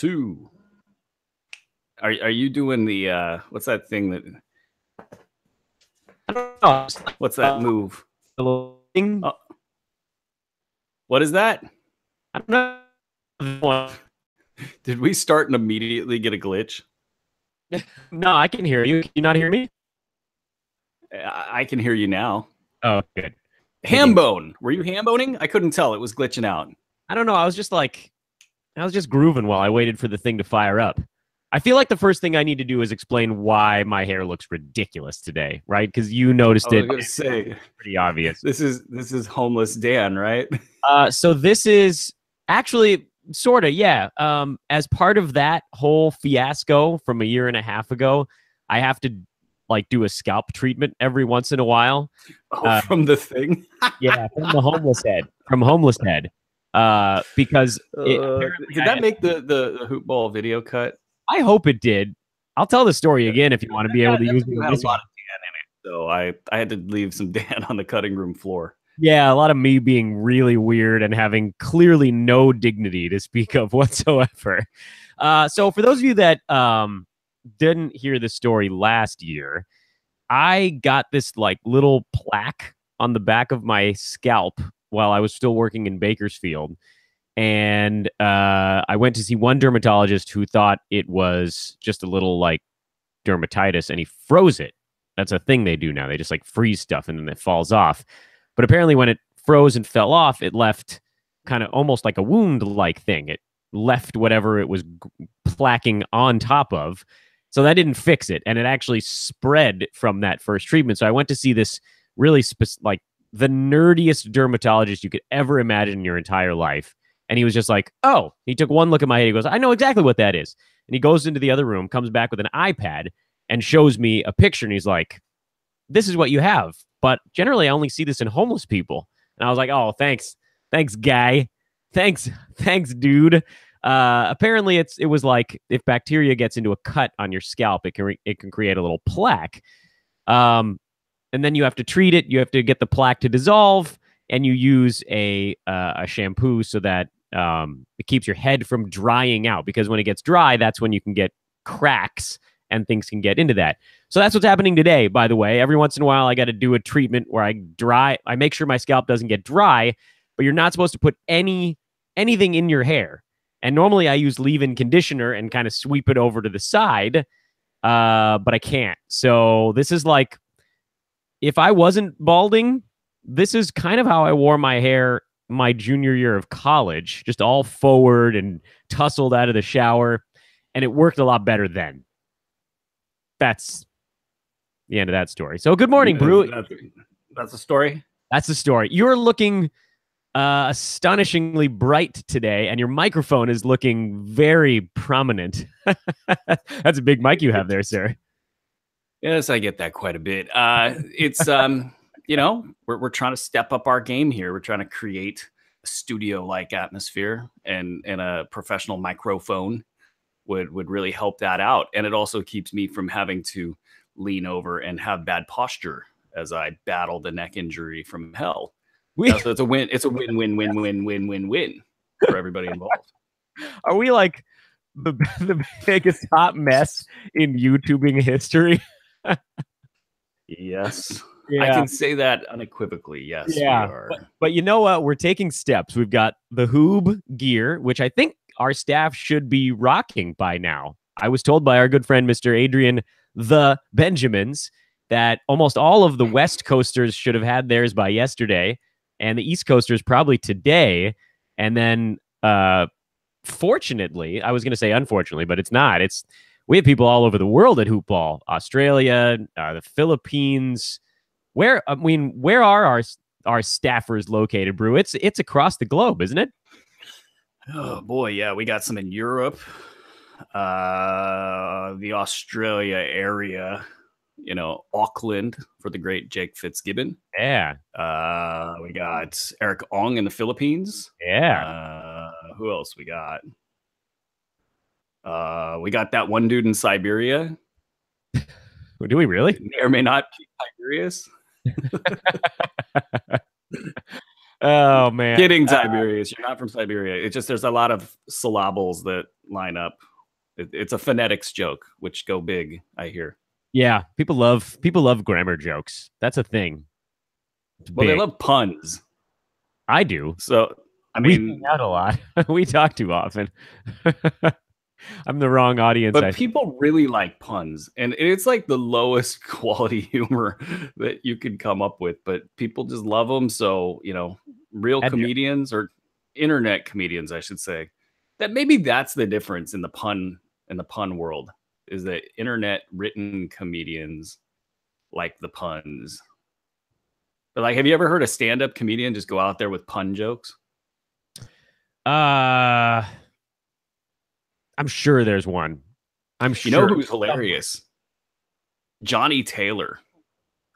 2. Are you doing the what's that thing that? I don't know. What's that move? Thing? Oh. What is that? I don't know. Did we start and immediately get a glitch? No, I can hear you. Can you not hear me? I can hear you now. Oh, good. Hambone. Were you hamboning? I couldn't tell. It was glitching out. I don't know. I was just grooving while I waited for the thing to fire up. I feel like the first thing I need to do is explain why my hair looks ridiculous today, right? Because you noticed it. I was going to say, pretty obvious. This is homeless Dan, right? So this is actually sort of, yeah. As part of that whole fiasco from a year and a half ago, I have to do a scalp treatment every once in a while. From the thing? Yeah, from the homeless head. From homeless head. Because did that make the hoop ball video cut? I hope it did. I'll tell the story again if you want to be able to use it. You had a lot of Dan in it, so I had to leave some Dan on the cutting room floor. Yeah, a lot of me being really weird and having clearly no dignity to speak of whatsoever. So for those of you that didn't hear the story last year, I got this little plaque on the back of my scalp while I was still working in Bakersfield. And I went to see one dermatologist who thought it was just a little dermatitis, and he froze it. That's a thing they do now. They just freeze stuff and then it falls off. But apparently when it froze and fell off, it left kind of almost like a wound-like thing. It left whatever it was plaquing on top of. So that didn't fix it. And it actually spread from that first treatment. So I went to see this really the nerdiest dermatologist you could ever imagine in your entire life. And he was just he took one look at my head. He goes, I know exactly what that is. And he goes into the other room, comes back with an iPad and shows me a picture. And he's like, this is what you have. But generally, I only see this in homeless people. And I was like, oh, thanks. Thanks, guy. Thanks, dude. Apparently, it was if bacteria gets into a cut on your scalp, it can create a little plaque. And then you have to treat it. You have to get the plaque to dissolve. And you use a shampoo so that it keeps your head from drying out. Because when it gets dry, that's when you can get cracks and things can get into that. So that's what's happening today, by the way. Every once in a while, I got to do a treatment where I make sure my scalp doesn't get dry, but you're not supposed to put anything in your hair. And normally I use leave-in conditioner and kind of sweep it over to the side, but I can't. So this is if I wasn't balding, this is kind of how I wore my hair my junior year of college, just all forward and tousled out of the shower. And it worked a lot better then. That's the end of that story. So good morning, Brew. That's the story? That's the story. You're looking astonishingly bright today, and your microphone is looking very prominent. That's a big mic you have there, sir. Yes, I get that quite a bit. It's, we're trying to step up our game here. We're trying to create a studio-like atmosphere, and a professional microphone would really help that out. And it also keeps me from having to lean over and have bad posture as I battle the neck injury from hell. So it's a win. It's a win for everybody involved. Are we the biggest hot mess in YouTubing history? Yes. Yeah. I can say that unequivocally. Yes, yeah. We are. But you know what? We're taking steps. We've got the Hoob gear, which I think our staff should be rocking by now. I was told by our good friend, Mr. Adrian, the Benjamins, that almost all of the West Coasters should have had theirs by yesterday, and the East Coasters probably today. And then, fortunately, I was going to say unfortunately, but it's not. We have people all over the world at hoop ball. Australia, the Philippines. Where are our staffers located, Brew? It's across the globe, isn't it? Oh boy, yeah, we got some in Europe, the Australia area, Auckland for the great Jake Fitzgibbon. Yeah. We got Eric Ong in the Philippines. Yeah. Who else we got? We got that one dude in Siberia. Do we really? May or may not be Tiberius. Oh man. Kidding, Tiberius. You're not from Siberia. It's just there's a lot of syllables that line up. It's a phonetics joke, which go big, I hear. Yeah, people love grammar jokes. That's a thing. It's Well, they big. love puns. I do. So, I We hang mean, out a lot. We talk too often. I'm the wrong audience. but people really like puns, and it's like the lowest quality humor that you could come up with, but people just love them. So, real Had to- comedians or internet comedians, I should say, that maybe that's the difference in the pun world is that internet written comedians like the puns. But like, have you ever heard a stand up comedian just go out there with pun jokes? Uh, I'm sure there's one. I'm You know sure. who's hilarious? Johnny Taylor.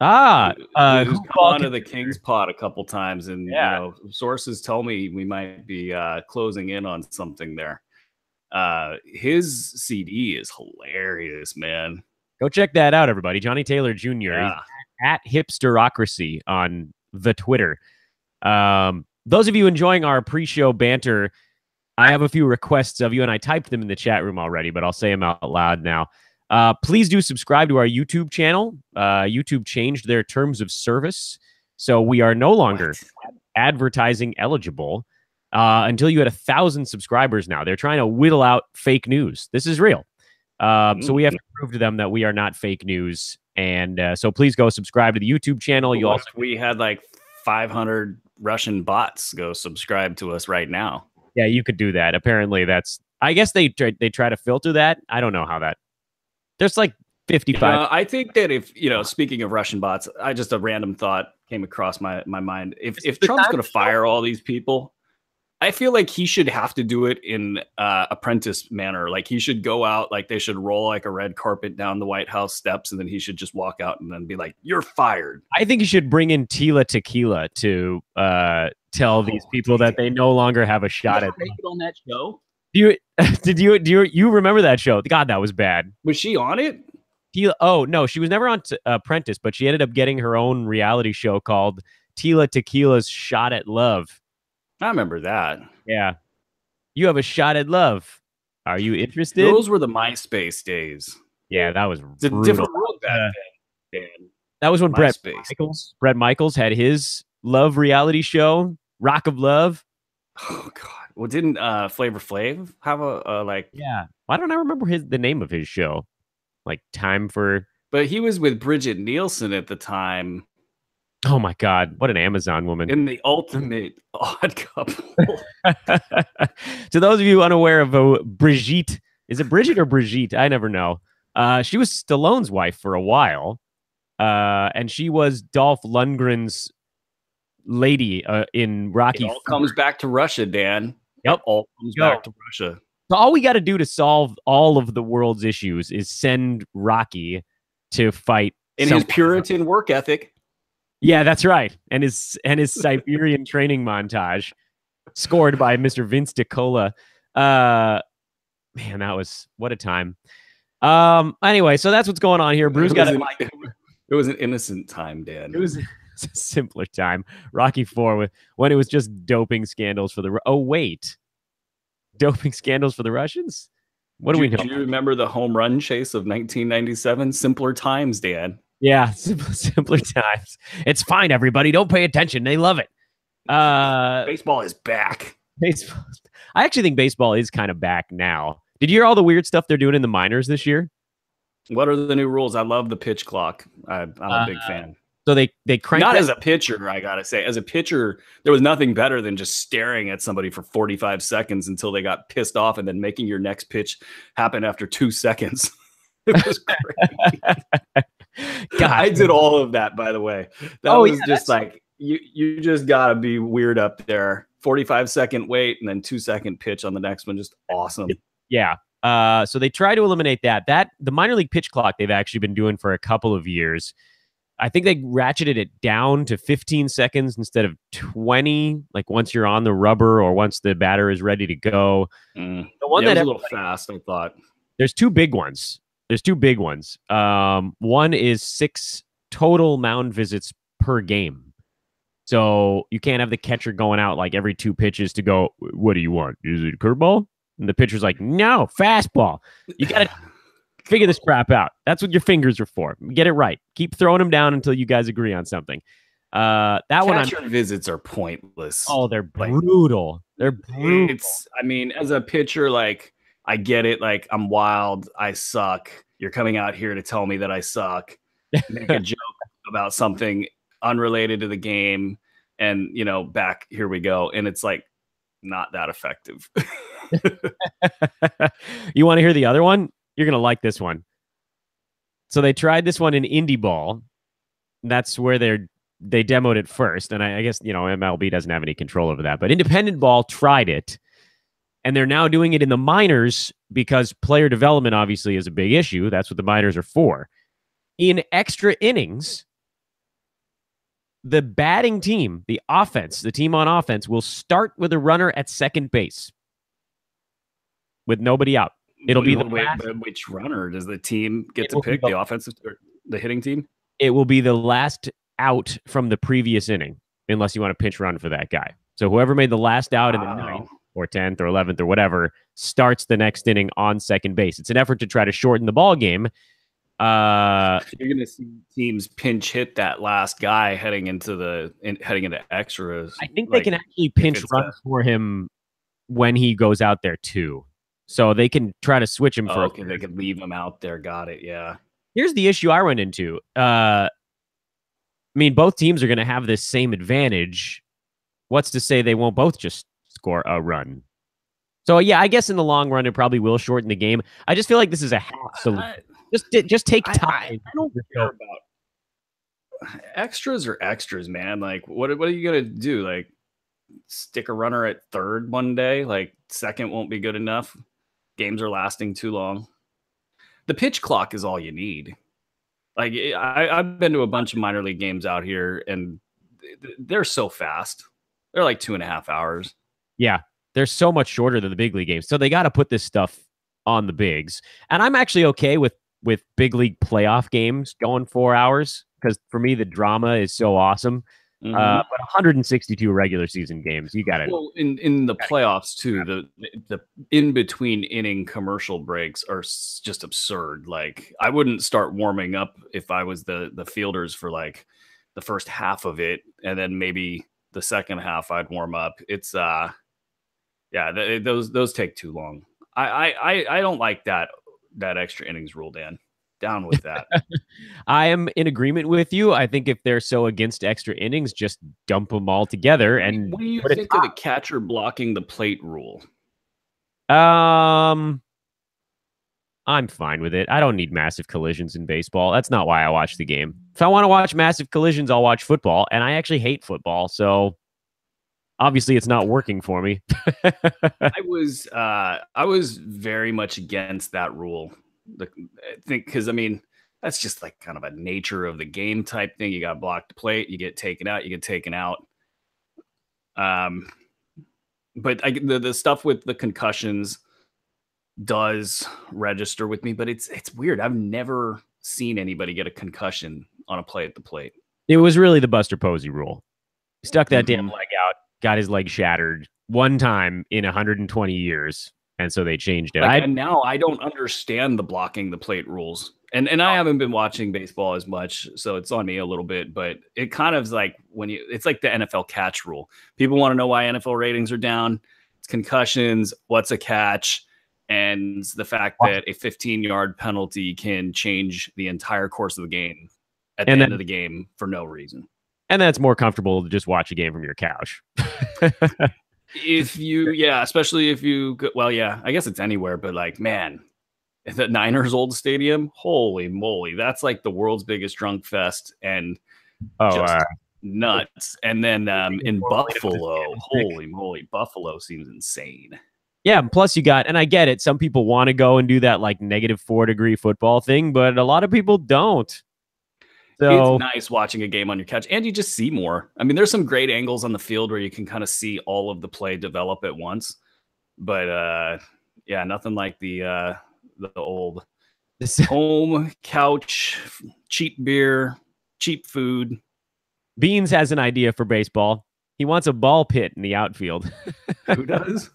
Who's come Football onto the King's Pot a couple times, and Yeah. sources tell me we might be closing in on something there. His CD is hilarious, man. Go check that out, everybody. Johnny Taylor Jr. He's Yeah, at Hipsterocracy on the Twitter. Those of you enjoying our pre-show banter, I have a few requests of you, and I typed them in the chat room already, but I'll say them out loud now. Please do subscribe to our YouTube channel. YouTube changed their terms of service, so we are no longer advertising eligible until you had 1,000 subscribers now. They're trying to whittle out fake news. This is real. So we have to prove to them that we are not fake news. And so please go subscribe to the YouTube channel. You also we had like 500 Russian bots go subscribe to us right now. Yeah, you could do that. Apparently, I guess they try to filter that. I don't know how that. There's like 55. I think that if speaking of Russian bots, just a random thought came across my mind. If Trump's going to fire all these people, I feel like he should have to do it in apprentice manner. Like he should go out, like they should roll like a red carpet down the White House steps, and then he should just walk out and then be like, "You're fired." I think you should bring in Tila Tequila to tell these people that they no longer have a shot at make it on that show. You remember that show? God, that was bad. Was she on it? Tila, oh no, she was never on Apprentice, but she ended up getting her own reality show called Tila Tequila's Shot at Love. I remember that. Yeah. You have a shot at love. Are you interested? Those were the MySpace days. Yeah, that was It's a different world back then. That was when MySpace. Bret Michaels had his love reality show, Rock of Love. Oh God! Well, didn't Flavor Flav have a like? Yeah, why don't I remember the name of his show? Like Time for. But he was with Bridget Nielsen at the time. Oh my God! What an Amazon woman! In the ultimate odd couple. To those of you unaware of Brigitte, is it Bridget or Brigitte? I never know. She was Stallone's wife for a while, and she was Dolph Lundgren's lady in Rocky. It all comes back to Russia, Dan. Yep, it all comes back to Russia. So all we got to do to solve all of the world's issues is send Rocky to fight. In his Puritan work ethic. Yeah, that's right. And his Siberian training montage, scored by Mr. Vince DiCola. Man, what a time. Anyway, so that's what's going on here. Bruce got it was an innocent time, Dan. It was a simpler time. Rocky IV when it was just doping scandals for the. Oh wait, doping scandals for the Russians. What do we know? Do you remember the home run chase of 1997? Simpler times, Dan. Yeah, simpler times. It's fine, everybody. Don't pay attention. They love it. Baseball is back. Baseball. I actually think baseball is kind of back now. Did you hear all the weird stuff they're doing in the minors this year? What are the new rules? I love the pitch clock. I'm a big fan. So they cranked Not as a pitcher, I gotta say. As a pitcher, there was nothing better than just staring at somebody for 45 seconds until they got pissed off, and then making your next pitch happen after 2 seconds. It was great. God, I did all of that, by the way. That was just like you just gotta be weird up there. 45-second wait and then 2-second pitch on the next one. Just awesome. Yeah. So they try to eliminate that. The minor league pitch clock they've actually been doing for a couple of years. I think they ratcheted it down to 15 seconds instead of 20, like once you're on the rubber or once the batter is ready to go. The one that was a little fast, I thought. There's two big ones. One is 6 total mound visits per game. So you can't have the catcher going out like every 2 pitches to go, what do you want? Is it a curveball? And the pitcher's like, no, fastball. You got to figure this crap out. That's what your fingers are for. Get it right. Keep throwing them down until you guys agree on something. That one, Catcher visits are pointless. oh, they're Like, brutal. They're brutal. I mean, as a pitcher, like, I get it. Like, I'm wild. I suck. You're coming out here to tell me that I suck. Make a joke about something unrelated to the game. And, back here we go. And it's like not that effective. You want to hear the other one? You're going to like this one. So they tried this one in indie ball. That's where they demoed it first. And I guess, MLB doesn't have any control over that. But independent ball tried it. And they're now doing it in the minors because player development obviously is a big issue. That's what the minors are for. In extra innings, the batting team, the team on offense, will start with a runner at second base with nobody out. It'll be which runner does the team get to pick? The offensive or the hitting team? It will be the last out from the previous inning, unless you want to pinch run for that guy. So whoever made the last out in the 9th or 10th or 11th or whatever starts the next inning on second base. It's an effort to try to shorten the ball game. You're going to see teams pinch hit that last guy heading into extras. I think they can actually pinch run for him when he goes out there too. So they can try to switch him for. Okay, they could leave him out there. Got it. Yeah. Here's the issue I run into. I mean, both teams are going to have this same advantage. What's to say they won't both just score a run? So yeah, I guess in the long run it probably will shorten the game. I just feel like this is a half solution. Just take time. I don't care about extras or extras, man. Like, what are you gonna do? Like, stick a runner at third one day? Like, second won't be good enough. Games are lasting too long. The pitch clock is all you need. Like, I've been to a bunch of minor league games out here, and they're so fast. They're like 2.5 hours. Yeah, they're so much shorter than the big league games. So they got to put this stuff on the bigs. And I'm actually okay with big league playoff games going 4 hours because for me the drama is so awesome. But 162 regular season games, you got it. Well, in the playoffs too, the in between inning commercial breaks are just absurd. Like, I wouldn't start warming up if I was the fielders for like the first half of it, and then maybe the second half I'd warm up. It's those take too long. I don't like that extra innings rule, Dan. Down with that. I am in agreement with you. I think if they're so against extra innings, just dump them all together. And what do you think of the catcher blocking the plate rule? I'm fine with it. I don't need massive collisions in baseball. That's not why I watch the game. If I want to watch massive collisions, I'll watch football. And I actually hate football, so obviously it's not working for me. I was very much against that rule. I think because, I mean, that's just like kind of a nature of the game type thing. You got to block the plate, you get taken out, But the stuff with the concussions does register with me, but it's weird. I've never seen anybody get a concussion on a play at the plate. It was really the Buster Posey rule. He stuck that damn leg out, got his leg shattered one time in 120 years. And so they changed it. And now I don't understand the blocking the plate rules. And I haven't been watching baseball as much, so it's on me a little bit. But it kind of is like it's like the NFL catch rule. People want to know why NFL ratings are down. It's concussions. What's a catch? And the fact that a 15-yard penalty can change the entire course of the game at the end of the game for no reason. And that's more comfortable to just watch a game from your couch. Especially if you go, I guess it's anywhere, but like, man, the Niners old stadium, holy moly, that's like the world's biggest drunk fest and just nuts. And then in Buffalo, holy moly, Buffalo seems insane. Yeah, plus you got, and I get it, some people want to go and do that like -4-degree football thing, but a lot of people don't. So it's nice watching a game on your couch, and you just see more. I mean, there's some great angles on the field where you can kind of see all of the play develop at once. But nothing like the old home couch, cheap beer, cheap food. Beans has an idea for baseball. He wants a ball pit in the outfield. Who does?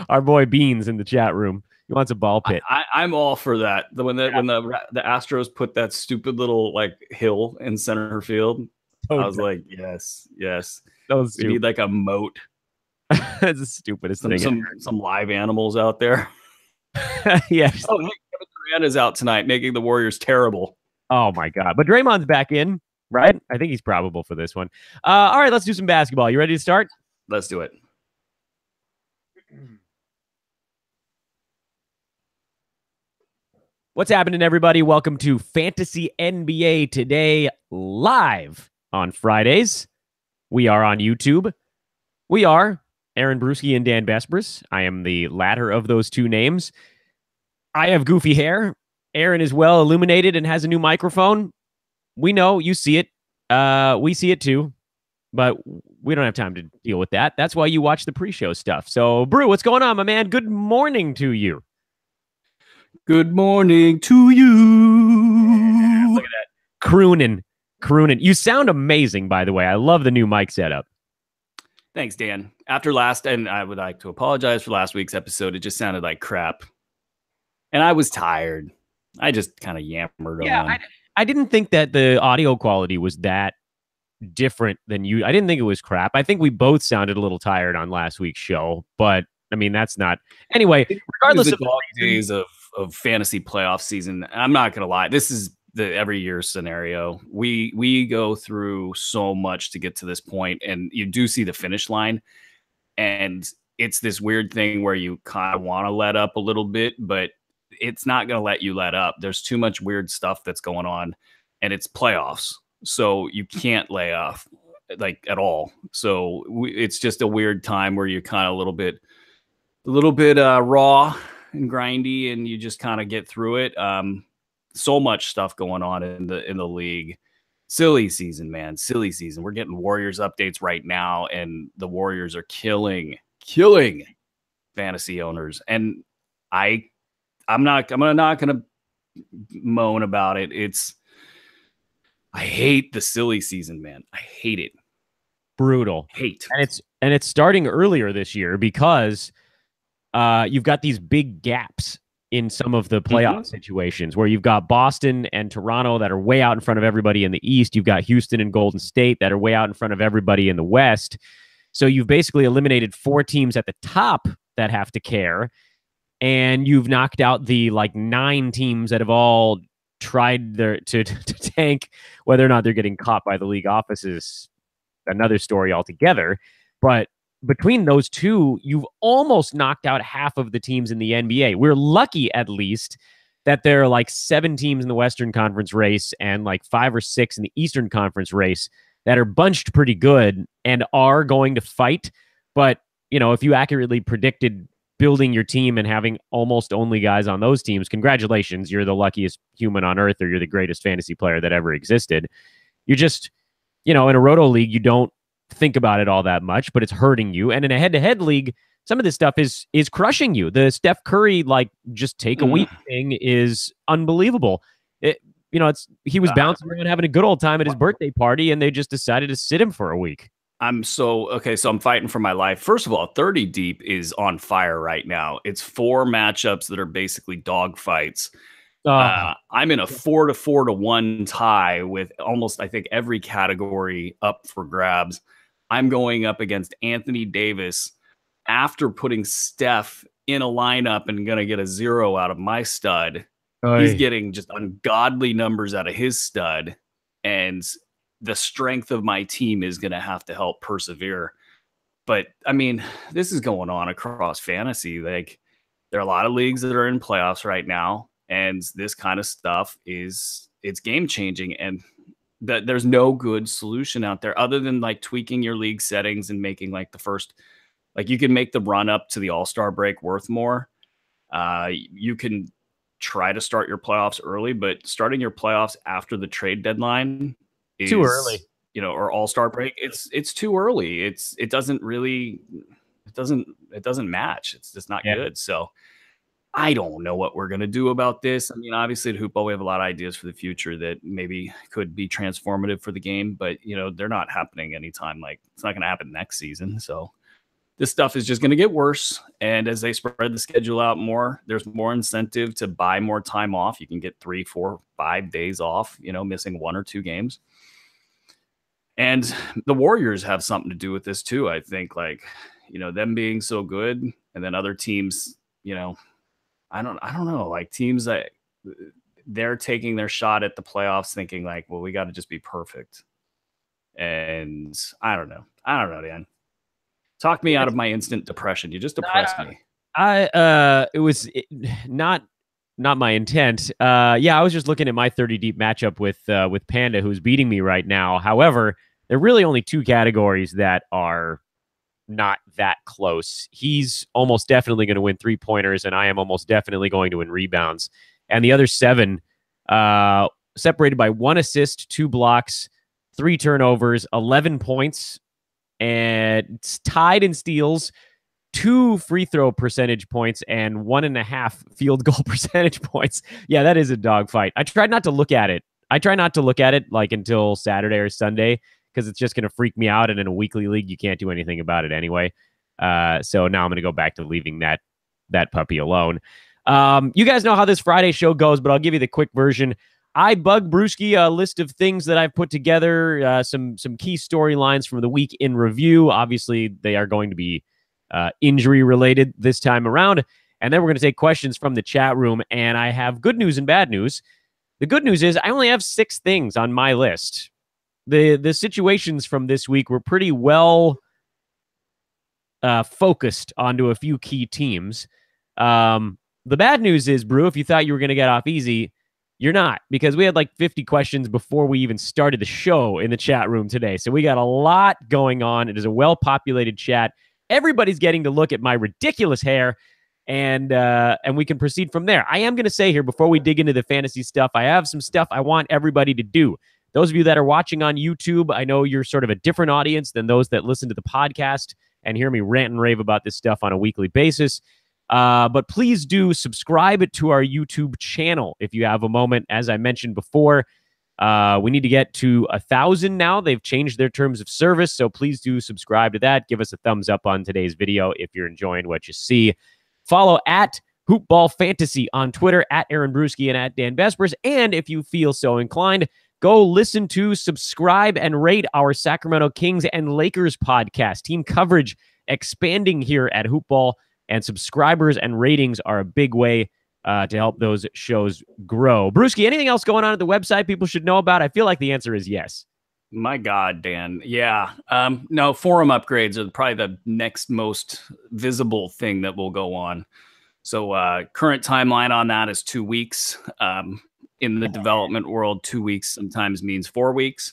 Our boy Beans in the chat room. He wants a ball pit. I'm all for that. When the Astros put that stupid little like hill in center field, So I was dumb. like, yes, yes. So We need stupid. like a moat, That's the stupidest some thing some some live animals out there. ever. Yes. Oh, hey, Kevin Durant is out tonight, making the Warriors terrible. Oh my God. But Draymond's back in, right? I think he's probable for this one. All right, let's do some basketball. You ready to start? Let's do it. What's happening, everybody? Welcome to Fantasy NBA Today live on Fridays. We are on YouTube. We are Aaron Bruski and Dan Besbris. I am the latter of those two names. I have goofy hair. Aaron is well illuminated and has a new microphone. We know, you see it. We see it too, but we don't have time to deal with that. That's why you watch the pre-show stuff. So, Brew, what's going on, my man? Good morning to you. Good morning to you. Look at that. Crooning. You sound amazing, by the way. I love the new mic setup. Thanks, Dan. After last, and I would like to apologize for last week's episode. It just sounded like crap. And I was tired. I just kind of yammered on. I didn't think that the audio quality was that different than you. I didn't think it was crap. I think we both sounded a little tired on last week's show, but I mean, that's not. Anyway, regardless of the dog days of fantasy playoff season, I'm not going to lie. This is the every year scenario. We go through so much to get to this point, and you do see the finish line. And it's this weird thing where you kind of want to let up a little bit, but it's not going to let you let up. There's too much weird stuff that's going on, and it's playoffs. So you can't lay off like at all. So it's just a weird time where you're kind of a little bit raw and grindy, and you just kind of get through it. So much stuff going on in the league. Silly season, man. Silly season. We're getting Warriors updates right now, and the Warriors are killing fantasy owners. And I'm not gonna moan about it. I hate the silly season, man. I hate it. Brutal. And it's starting earlier this year because you've got these big gaps in some of the playoff situations where you've got Boston and Toronto that are way out in front of everybody in the East. You've got Houston and Golden State that are way out in front of everybody in the West. So you've basically eliminated 4 teams at the top that have to care. And you've knocked out the 9 teams that have all tried to tank. Whether or not they're getting caught by the league offices, another story altogether. But between those two, you've almost knocked out half of the teams in the NBA. We're lucky, at least, that there are 7 teams in the Western Conference race and 5 or 6 in the Eastern Conference race that are bunched pretty good and are going to fight. But, if you accurately predicted building your team and having almost only guys on those teams, congratulations. You're the luckiest human on earth, or you're the greatest fantasy player that ever existed. You just, in a roto league, you don't think about it all that much, but it's hurting you. And in a head-to-head league, some of this stuff is crushing you. The Steph Curry, just take a week thing is unbelievable. He was bouncing around having a good old time at his birthday party, and they just decided to sit him for a week. So I'm fighting for my life. First of all, 30 deep is on fire right now. It's 4 matchups that are basically dog fights. I'm in a 4-4-1 tie with almost, I think, every category up for grabs. I'm going up against Anthony Davis after putting Steph in a lineup and going to get a 0 out of my stud. He's getting just ungodly numbers out of his stud, and the strength of my team is going to have to help persevere. But I mean, this is going on across fantasy. There are a lot of leagues that are in playoffs right now, and this kind of stuff it's game changing. And there's no good solution out there other than tweaking your league settings and making the first, you can make the run up to the All-Star break worth more. You can try to start your playoffs early, but starting your playoffs after the trade deadline is too early, or All-Star break. It's too early. It doesn't match. It's just not good. So I don't know what we're going to do about this. I mean, obviously at Hoopo, we have a lot of ideas for the future that maybe could be transformative for the game, but they're not happening anytime. It's not going to happen next season. So this stuff is just going to get worse. And as they spread the schedule out more, there's more incentive to buy more time off. You can get 3, 4, 5 days off, missing 1 or 2 games. And the Warriors have something to do with this too. I think them being so good, and then other teams, I don't know, like teams that they're taking their shot at the playoffs thinking like, well, we got to just be perfect. And I don't know, Dan. Talk me out of my instant depression. You just depressed me. It was not my intent. I was just looking at my 30 deep matchup with Panda, who's beating me right now. However, there are really only 2 categories that are not that close. He's almost definitely going to win 3-pointers, and I am almost definitely going to win rebounds. And the other 7, separated by 1 assist, 2 blocks, 3 turnovers, 11 points, and it's tied in steals, 2 free throw percentage points, and 1.5 field goal percentage points. Yeah, that is a dogfight. I tried not to look at it. Like until Saturday or Sunday, because it's just going to freak me out. And in a weekly league, you can't do anything about it anyway. So now I'm going to go back to leaving that puppy alone. You guys know how this Friday show goes, but I'll give you the quick version. I bug Bruski a list of things that I've put together, some key storylines from the week in review. Obviously, they are going to be injury related this time around. And then we're going to take questions from the chat room. And I have good news and bad news. The good news is I only have 6 things on my list. The situations from this week were pretty well focused onto a few key teams. The bad news is, Brew, if you thought you were going to get off easy, you're not, because we had like 50 questions before we even started the show in the chat room today. So we got a lot going on. It is a well-populated chat. Everybody's getting to look at my ridiculous hair, and we can proceed from there. I am going to say here, before we dig into the fantasy stuff, I have some stuff I want everybody to do. Those of you that are watching on YouTube, I know you're sort of a different audience than those that listen to the podcast and hear me rant and rave about this stuff on a weekly basis. But please do subscribe to our YouTube channel if you have a moment. As I mentioned before, we need to get to 1,000 now. They've changed their terms of service, so please do subscribe to that. Give us a thumbs up on today's video if you're enjoying what you see. Follow at Hoopball Fantasy on Twitter, at Aaron Bruski and at Dan Besbris. And if you feel so inclined, go listen to, subscribe, and rate our Sacramento Kings and Lakers podcast. Team coverage expanding here at Hoopball, and subscribers and ratings are a big way to help those shows grow. Bruski, anything else going on at the website people should know about? I feel like the answer is yes. My God, Dan. Yeah. No, forum upgrades are probably the next most visible thing that will go on. So current timeline on that is 2 weeks. In the development world, 2 weeks sometimes means 4 weeks.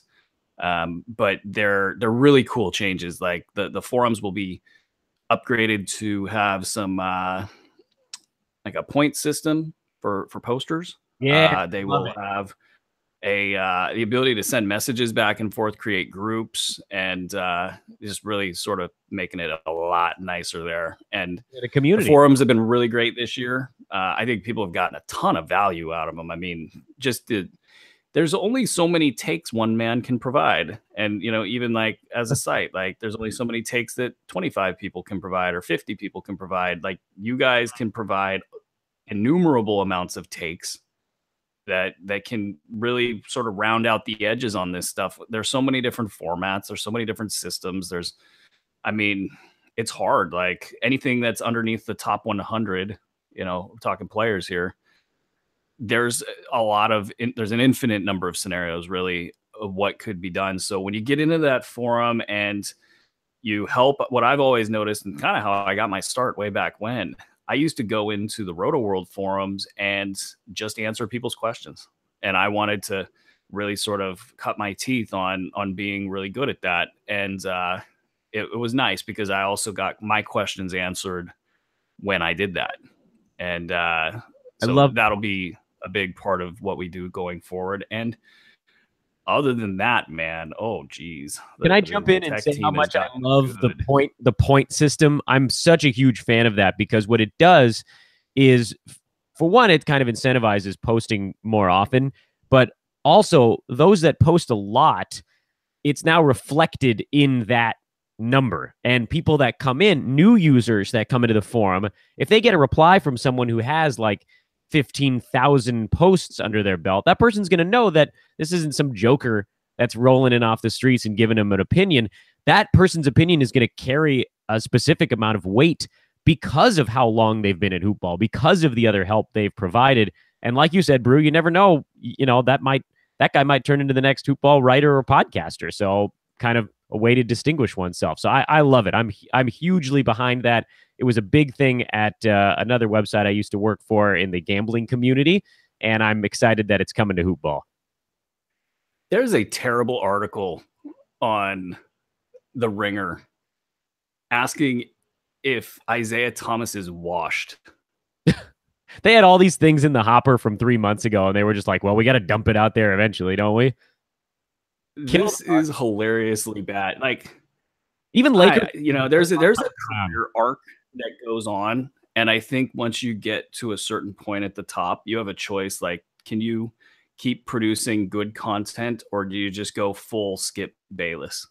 But they're really cool changes. Like the forums will be upgraded to have some like a point system for posters. Yeah, they will have the ability to send messages back and forth, create groups, and just really sort of making it a lot nicer there. And the community forums have been really great this year. I think people have gotten a ton of value out of them. I mean, there's only so many takes one man can provide. And, even like as a site, like there's only so many takes that 25 people can provide or 50 people can provide. Like you guys can provide innumerable amounts of takes that can really sort of round out the edges on this stuff. There's so many different formats. There's so many different systems. It's hard. Like anything that's underneath the top 100, we're talking players here. There's an infinite number of scenarios really of what could be done. So when you get into that forum and you help, what I've always noticed and kind of how I got my start way back when, I used to go into the Roto World forums and just answer people's questions. And I wanted to really sort of cut my teeth on being really good at that. And it was nice because I also got my questions answered when I did that. And that'll be a big part of what we do going forward. And other than that, man, oh geez. Can I jump in and say how much I love the point system? I'm such a huge fan of that because what it does is, for one, it kind of incentivizes posting more often, but also those that post a lot, it's now reflected in that number. And people that come in, new users that come into the forum, if they get a reply from someone who has like 15,000 posts under their belt, that person's going to know that this isn't some joker that's rolling in off the streets and giving them an opinion. That person's opinion is going to carry a specific amount of weight because of how long they've been at hoopball, because of the other help they've provided. And like you said, Brew, you never know, that guy might turn into the next hoopball writer or podcaster. So kind of a way to distinguish oneself. So I love it. I'm hugely behind that. It was a big thing at another website I used to work for in the gambling community, and I'm excited that it's coming to hoopball. There's a terrible article on The Ringer asking if Isaiah Thomas is washed. They had all these things in the hopper from 3 months ago, and they were just like, well, we got to dump it out there eventually, don't we? This is hilariously bad. Like, even Lakers, there's a career arc that goes on, and I think once you get to a certain point at the top, you have a choice. Like, can you keep producing good content, or do you just go full Skip Bayless?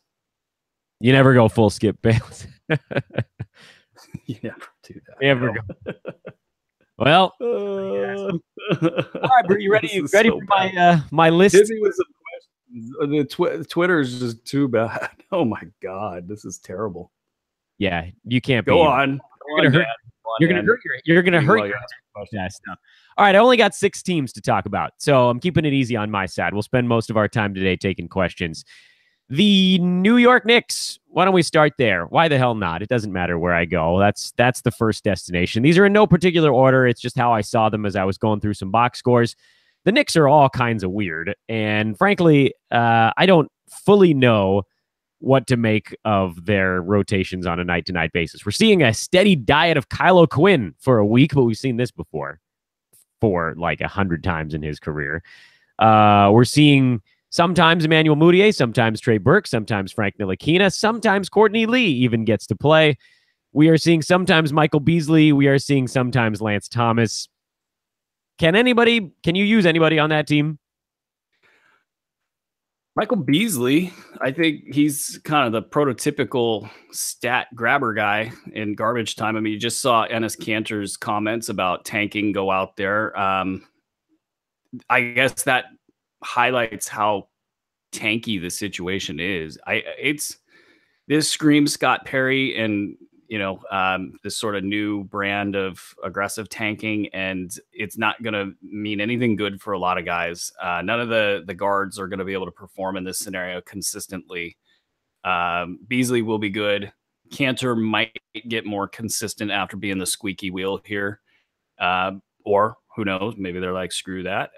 You never go full Skip Bayless. You never do that. You never go. Well, all right, Bert, you ready? You ready for my list? Hit me with some questions. The Twitter is just too bad. Oh my God, this is terrible. Yeah, you can't go on. You're gonna hurt. You're gonna hurt. Yes. No. All right, I only got 6 teams to talk about, so I'm keeping it easy on my side. We'll spend most of our time today taking questions. The New York Knicks. Why don't we start there? Why the hell not? It doesn't matter where I go. That's the first destination. These are in no particular order. It's just how I saw them as I was going through some box scores. The Knicks are all kinds of weird. And frankly, I don't fully know what to make of their rotations on a night-to-night basis. We're seeing a steady diet of Kylo Quinn for a week, but we've seen this before for like 100 times in his career. We're seeing sometimes Emmanuel Mudiay, sometimes Trey Burke, sometimes Frank Ntilikina, sometimes Courtney Lee even gets to play. We are seeing sometimes Michael Beasley. We are seeing sometimes Lance Thomas. Can you use anybody on that team? Michael Beasley, I think he's kind of the prototypical stat grabber guy in garbage time. I mean, you just saw Enes Kanter's comments about tanking go out there. I guess that highlights how tanky the situation is. This screams Scott Perry and this sort of new brand of aggressive tanking, and it's not going to mean anything good for a lot of guys. None of the guards are going to be able to perform in this scenario consistently. Beasley will be good. Kanter might get more consistent after being the squeaky wheel here. Or who knows, maybe they're like, screw that.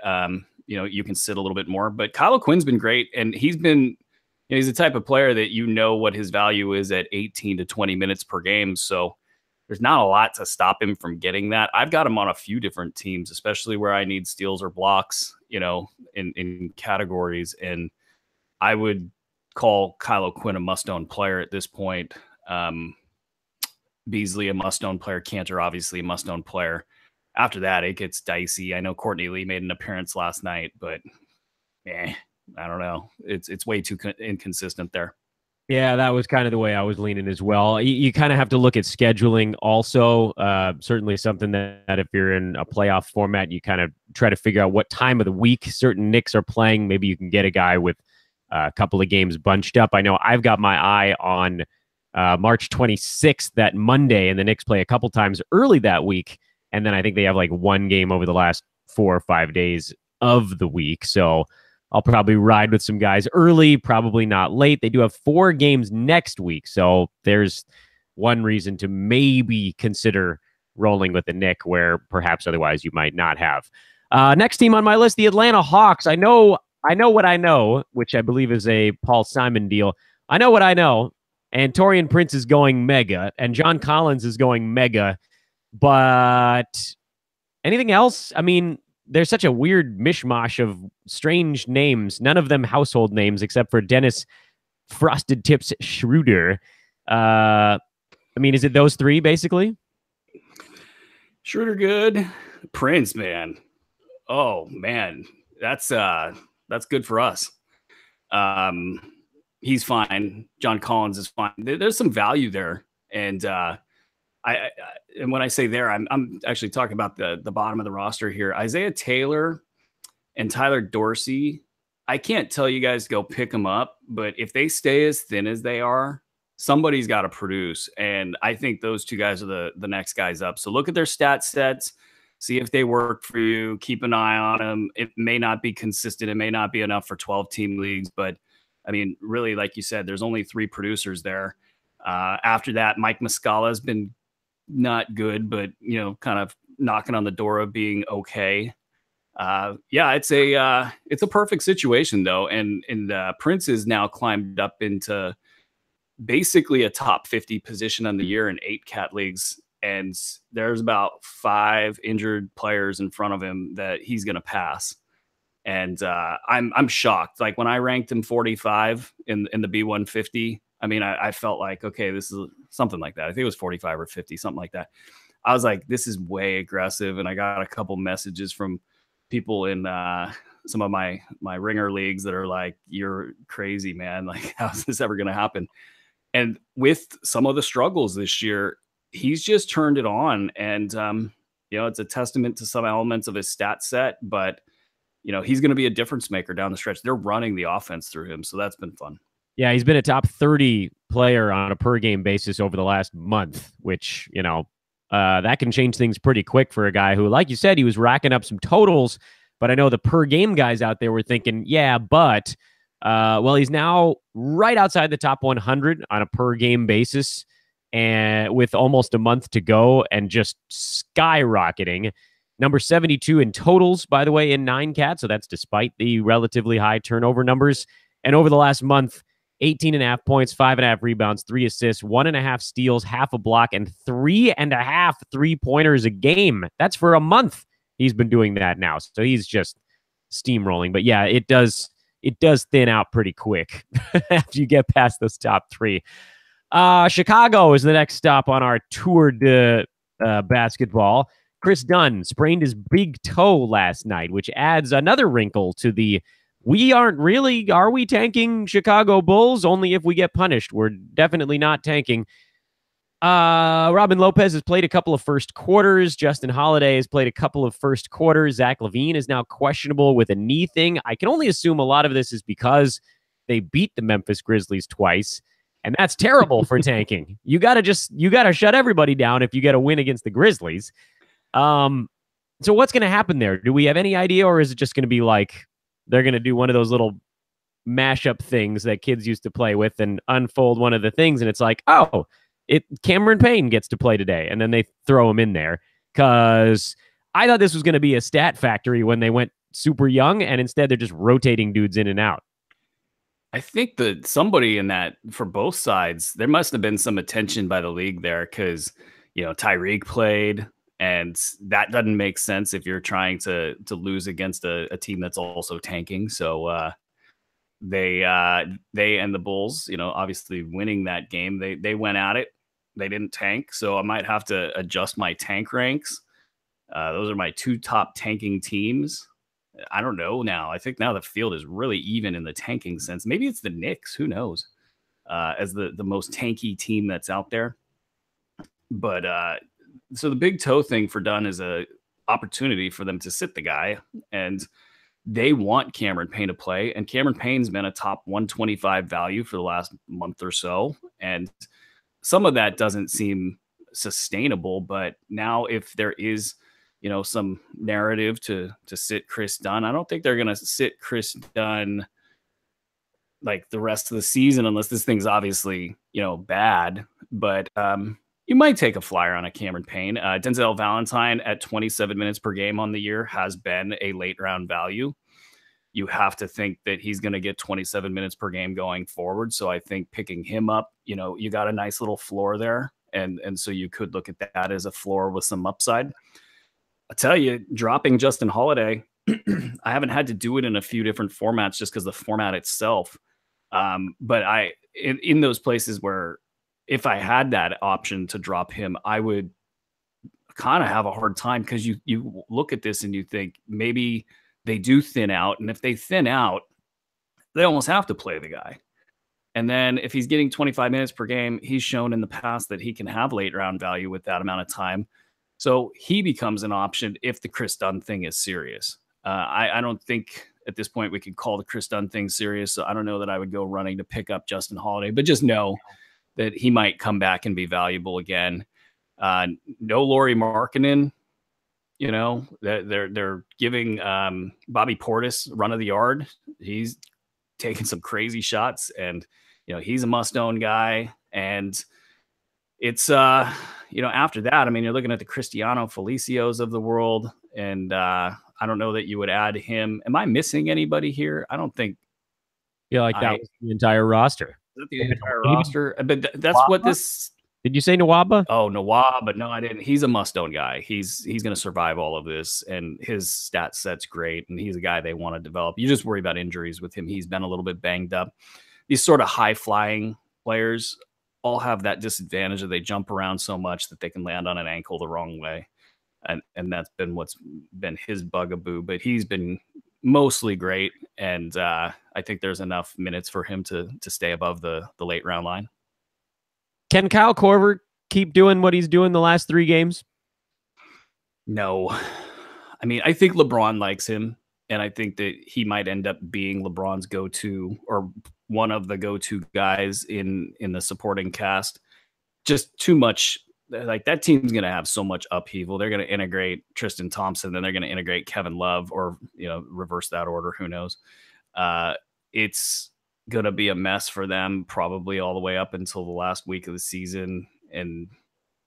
You can sit a little bit more, but Kylo Quinn's been great. And he's the type of player that what his value is at 18 to 20 minutes per game. So there's not a lot to stop him from getting that. I've got him on a few different teams, especially where I need steals or blocks, in categories. And I would call Kylo Quinn a must-own player at this point. Beasley a must-own player. Kanter obviously a must-own player. After that, it gets dicey. I know Courtney Lee made an appearance last night, but I don't know. It's way too inconsistent there. Yeah, that was kind of the way I was leaning as well. You kind of have to look at scheduling also. Certainly something that if you're in a playoff format, you kind of try to figure out what time of the week certain Knicks are playing. Maybe you can get a guy with a couple of games bunched up. I know I've got my eye on March 26th, that Monday, and the Knicks play a couple times early that week. And then I think they have like one game over the last 4 or 5 days of the week. So I'll probably ride with some guys early, probably not late. They do have 4 games next week. So there's one reason to maybe consider rolling with the Knick where perhaps otherwise you might not have. Next team on my list, the Atlanta Hawks. I know what I know, which I believe is a Paul Simon deal. I know what I know. And Taurean Prince is going mega, and John Collins is going mega. But anything else? I mean, there's such a weird mishmash of strange names, none of them household names except for Dennis Frosted Tips Schroeder. I mean, is it those 3 basically? Schroeder good. Prince, man. Oh man, that's good for us. he's fine. John Collins is fine. There's some value there, and and when I say there, I'm actually talking about the bottom of the roster here. Isaiah Taylor and Tyler Dorsey. I can't tell you guys to go pick them up, but if they stay as thin as they are, somebody's got to produce. And I think those two guys are the next guys up. So look at their stat sets, see if they work for you. Keep an eye on them. It may not be consistent. It may not be enough for 12-team leagues, but I mean, really, like you said, there's only 3 producers there. After that, Mike Muscala has been not good, but kind of knocking on the door of being okay. Yeah, it's a perfect situation though, and Prince is now climbed up into basically a top 50 position on the year in 8 cat leagues, and there's about 5 injured players in front of him that he's going to pass. And I'm shocked. Like when I ranked him 45 in the B150, I mean, I felt like, okay, this is something like that. I think it was 45 or 50, something like that. I was like, this is way aggressive, and I got a couple messages from people in some of my ringer leagues that are like, you're crazy, man. Like, how's this ever going to happen? And with some of the struggles this year, he's just turned it on. And, it's a testament to some elements of his stat set, but he's going to be a difference maker down the stretch. They're running the offense through him. So that's been fun. Yeah, he's been a top 30 player on a per game basis over the last month, which, that can change things pretty quick for a guy who, like you said, he was racking up some totals. But I know the per game guys out there were thinking, yeah, but, well, he's now right outside the top 100 on a per game basis, and with almost a month to go and just skyrocketing. Number 72 in totals, by the way, in 9 cats. So that's despite the relatively high turnover numbers. And over the last month, 18.5 points, 5.5 rebounds, 3 assists, 1.5 steals, half a block, and 3.5 3-pointers a game. That's for a month. He's been doing that now. So he's just steamrolling. But yeah, it does thin out pretty quick after you get past those top 3. Chicago is the next stop on our tour de basketball. Chris Dunn sprained his big toe last night, which adds another wrinkle to the are we tanking Chicago Bulls? Only if we get punished. We're definitely not tanking. Robin Lopez has played a couple of first quarters. Justin Holiday has played a couple of first quarters. Zach LaVine is now questionable with a knee thing. I can only assume a lot of this is because they beat the Memphis Grizzlies twice, and that's terrible for tanking. You gotta shut everybody down if you get a win against the Grizzlies. So what's going to happen there? Do we have any idea, or is it just going to be like they're going to do one of those little mashup things that kids used to play with and unfold one of the things, and it's like, oh, Cameron Payne gets to play today, and then they throw him in there? Because I thought this was going to be a stat factory when they went super young, and instead they're just rotating dudes in and out. I think that somebody in that, for both sides, there must have been some attention by the league there, because Tyreek played. And that doesn't make sense if you're trying to lose against a team that's also tanking. So they and the Bulls, obviously winning that game, they went at it. They didn't tank. So I might have to adjust my tank ranks. Those are my 2 top tanking teams. I don't know now. I think now the field is really even in the tanking sense. Maybe it's the Knicks. Who knows? As the most tanky team that's out there. But so the big toe thing for Dunn is a opportunity for them to sit the guy, and they want Cameron Payne to play. And Cameron Payne's been a top 125 value for the last month or so. And some of that doesn't seem sustainable, but now if there is, some narrative to sit Chris Dunn, I don't think they're going to sit Chris Dunn like the rest of the season, unless this thing's obviously, bad. But, you might take a flyer on a Cameron Payne. Denzel Valentine at 27 minutes per game on the year has been a late round value. You have to think that he's going to get 27 minutes per game going forward. So I think picking him up, you got a nice little floor there. And so you could look at that as a floor with some upside. I tell you, dropping Justin Holiday, I haven't had to do it in a few different formats just because the format itself. But in those places where, if I had that option to drop him, I would kind of have a hard time, because you look at this and you think maybe they do thin out. And if they thin out, they almost have to play the guy. And then if he's getting 25 minutes per game, he's shown in the past that he can have late round value with that amount of time. So he becomes an option if the Chris Dunn thing is serious. I don't think at this point we could call the Chris Dunn thing serious. So I don't know that I would go running to pick up Justin Holiday, but just know that he might come back and be valuable again. No Lauri Markkanen. You know, they're giving Bobby Portis run of the yard. He's taking some crazy shots, and he's a must-own guy. And it's after that, I mean, you're looking at the Cristiano Felicios of the world, and I don't know that you would add him. Am I missing anybody here? I don't think. Yeah, like that was the entire roster. The entire roster, but that's what this. Did you say Nwaba? Oh, Nawab, but no, I didn't. He's a must-own guy. He's going to survive all of this, and his stat set's great, and he's a guy they want to develop. You just worry about injuries with him. He's been a little bit banged up. These sort of high-flying players all have that disadvantage that they jump around so much that they can land on an ankle the wrong way, and that's been what's been his bugaboo. But he's been mostly great, and I think there's enough minutes for him to stay above the late round line. Can Kyle Korver keep doing what he's doing the last 3 games? No. I mean, I think LeBron likes him, and I think that he might end up being LeBron's go-to or one of the go-to guys in the supporting cast. Just too much. Like, that team's going to have so much upheaval. They're going to integrate Tristan Thompson, then they're going to integrate Kevin Love, or reverse that order. Who knows? It's going to be a mess for them probably all the way up until the last week of the season. And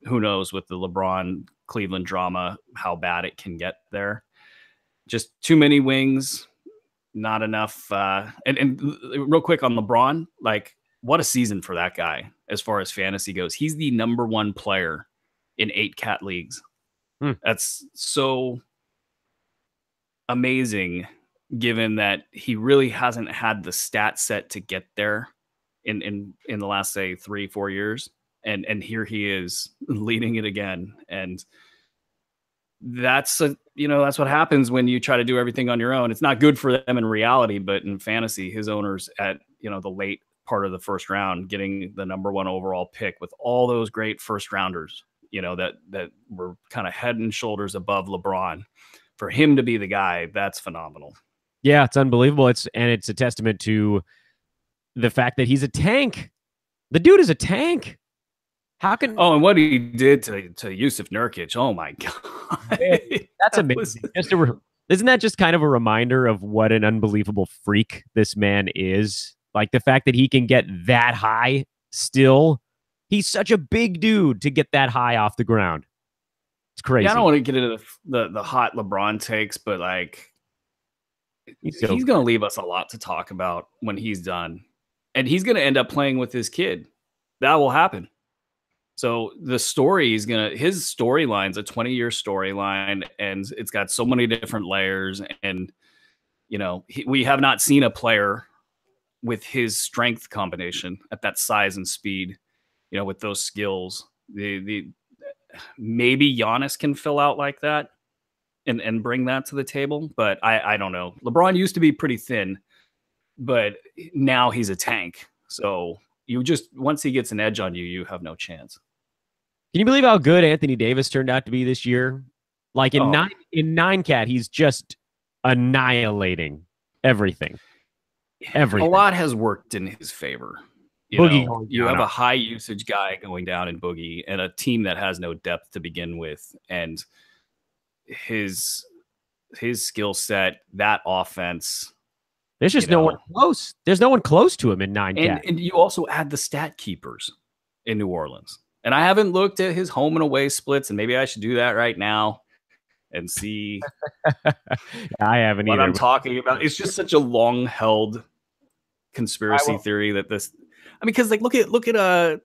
who knows with the LeBron Cleveland drama, how bad it can get there. Just too many wings, not enough. And real quick on LeBron, like, what a season for that guy as far as fantasy goes. He's the number 1 player in 8 cat leagues. That's so amazing, given that he really hasn't had the stat set to get there in the last, say, 3-4 years. And here he is leading it again. And that's that's what happens when you try to do everything on your own. It's not good for them in reality, but in fantasy, his owners at the late part of the first round, getting the number 1 overall pick with all those great first rounders, that were kind of head and shoulders above LeBron. For him to be the guy, that's phenomenal. Yeah, it's unbelievable. It's a testament to the fact that he's a tank. The dude is a tank. How can? Oh, and what he did to Yusuf Nurkic. Oh my God, that's amazing. Isn't that just kind of a reminder of what an unbelievable freak this man is? Like, the fact that he can get that high still. He's such a big dude to get that high off the ground. It's crazy. Yeah, I don't want to get into the hot LeBron takes, but like, he's going to leave us a lot to talk about when he's done. And he's going to end up playing with his kid. That will happen. So the story his storyline's a 20-year storyline, and it's got so many different layers. And, we have not seen a player with his strength combination at that size and speed, with those skills. Maybe Giannis can fill out like that and bring that to the table, but I don't know. LeBron used to be pretty thin, but now he's a tank. So once he gets an edge on you, you have no chance. Can you believe how good Anthony Davis turned out to be this year? Like, in nine cat, he's just annihilating everything. A lot has worked in his favor. You have a high usage guy going down in Boogie, and a team that has no depth to begin with, and his skill set, that offense. There's just no one close. There's no one close to him in 9K. And you also add the stat keepers in New Orleans. And I haven't looked at his home and away splits, and maybe I should do that right now and see. I haven't what either. I'm talking about. It's just such a long-held conspiracy theory that this. I mean, because like look at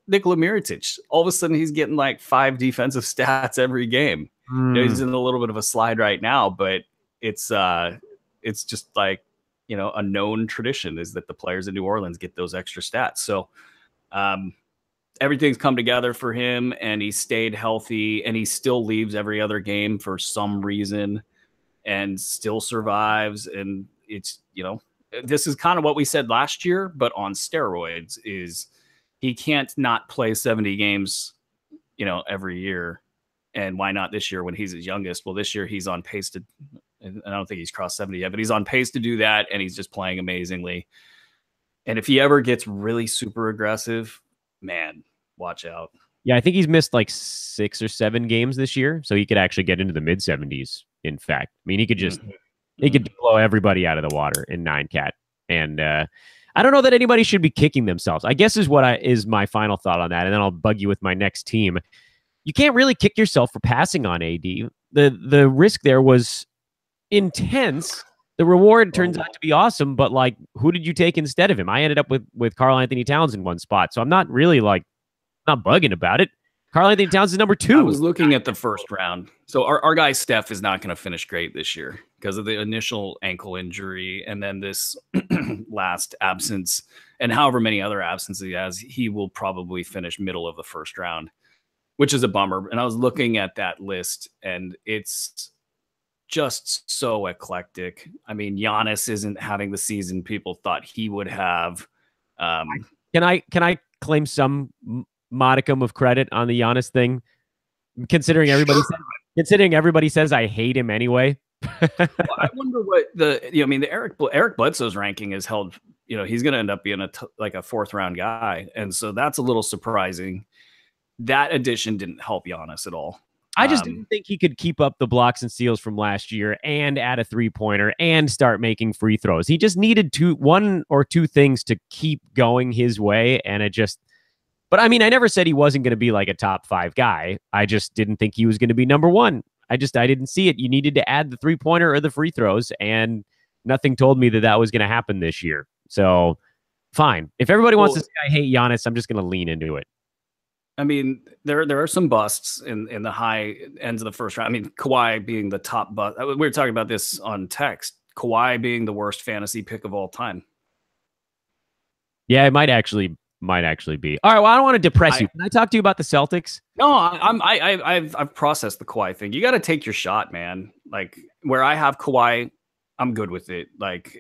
Nikola Mirotic. All of a sudden, he's getting like 5 defensive stats every game. He's in a little bit of a slide right now, but it's just like a known tradition is that the players in New Orleans get those extra stats. So everything's come together for him, and he stayed healthy, and he still leaves every other game for some reason, and still survives. And it's this is kind of what we said last year, but on steroids. Is he can't not play 70 games, every year. And why not this year when he's his youngest? Well, this year he's on pace to, and I don't think he's crossed 70 yet, but he's on pace to do that. And he's just playing amazingly. And if he ever gets really super aggressive, man, watch out. Yeah, I think he's missed like 6 or 7 games this year. So he could actually get into the mid 70s. In fact, I mean, he could blow everybody out of the water in 9-cat. And I don't know that anybody should be kicking themselves, I guess, is my final thought on that. And then I'll bug you with my next team. You can't really kick yourself for passing on AD. The risk there was intense. The reward turns out to be awesome, but like, who did you take instead of him? I ended up with Karl Anthony Towns in one spot, so I'm not really not bugging about it. Karl Anthony Towns is number 2. I was looking at the first round. So our guy Steph is not going to finish great this year because of the initial ankle injury and then this last absence and however many other absences he has. He will probably finish middle of the first round, which is a bummer. And I was looking at that list, and it's just so eclectic. I mean, Giannis isn't having the season people thought he would have. Can I claim some modicum of credit on the Giannis thing, considering everybody says I hate him anyway? Well, I wonder what the Eric Bledsoe's ranking is held. He's going to end up being like a 4th round guy, and so that's a little surprising. That addition didn't help Giannis at all. I just didn't think he could keep up the blocks and steals from last year and add a 3-pointer and start making free throws. He just needed 1 or 2 things to keep going his way, and it just. But I mean, I never said he wasn't going to be like a top 5 guy. I just didn't think he was going to be number 1. I didn't see it. You needed to add the 3-pointer or the free throws, and nothing told me that was going to happen this year. So, fine. If everybody wants to say I hate Giannis, I'm just going to lean into it. I mean, there are some busts in the high ends of the first round. I mean, Kawhi being the top bust. We were talking about this on text. Kawhi being the worst fantasy pick of all time. Yeah, it might actually be. All right, well, I don't want to depress you. Can I talk to you about the Celtics? No, I've processed the Kawhi thing. You got to take your shot, man. Like where I have Kawhi, I'm good with it. Like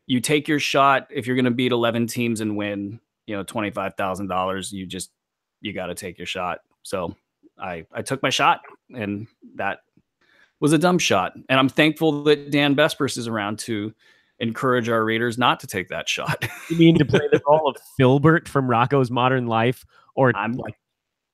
you take your shot. If you're going to beat 11 teams and win, $25,000, you got to take your shot. So I took my shot, and that was a dumb shot. And I'm thankful that Dan Besbris is around to encourage our readers not to take that shot. You mean to play the role of Filbert from Rocko's Modern Life, or I'm like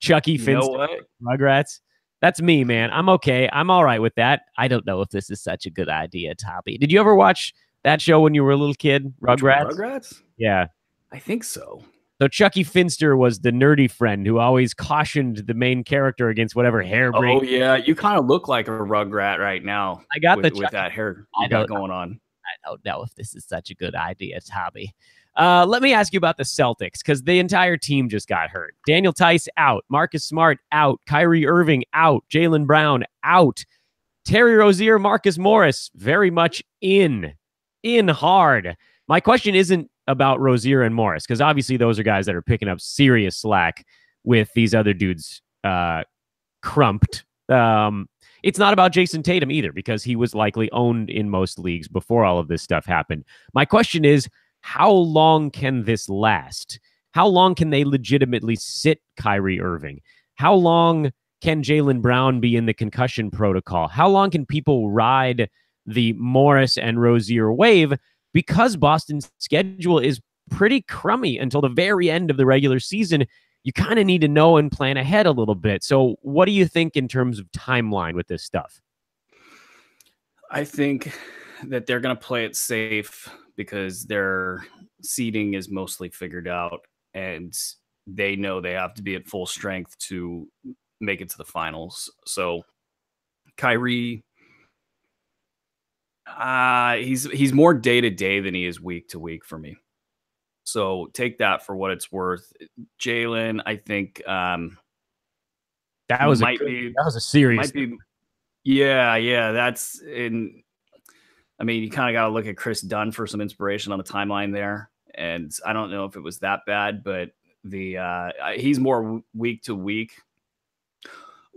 Chucky Finster from Rugrats? That's me, man. I'm okay. I'm all right with that. I don't know if this is such a good idea, Toppy. Did you ever watch that show when you were a little kid, Rugrats? Rugrats? Yeah. I think so. So Chucky Finster was the nerdy friend who always cautioned the main character against whatever hair break. Oh, yeah. You kind of look like a Rugrat right now. I got with that hair you got going on. I don't know if this is such a good idea, Toppy. Let me ask you about the Celtics, because the entire team just got hurt. Daniel Tice out. Marcus Smart out. Kyrie Irving out. Jaylen Brown out. Terry Rozier, Marcus Morris very much in hard. My question isn't about Rozier and Morris, because obviously those are guys that are picking up serious slack with these other dudes crumped. It's not about Jason Tatum either, because he was likely owned in most leagues before all of this stuff happened. My question is, how long can this last? How long can they legitimately sit Kyrie Irving? How long can Jaylen Brown be in the concussion protocol? How long can people ride the Morris and Rozier wave? Because Boston's schedule is pretty crummy until the very end of the regular season, you kind of need to know and plan ahead a little bit. So what do you think in terms of timeline with this stuff? I think that they're going to play it safe because their seeding is mostly figured out, and they know they have to be at full strength to make it to the finals. So Kyrie, he's more day to day than he is week to week for me. So take that for what it's worth. Jaylen, I think that was a serious. Yeah. That's in. I mean, you kind of got to look at Chris Dunn for some inspiration on the timeline there, and I don't know if it was that bad, but he's more week to week.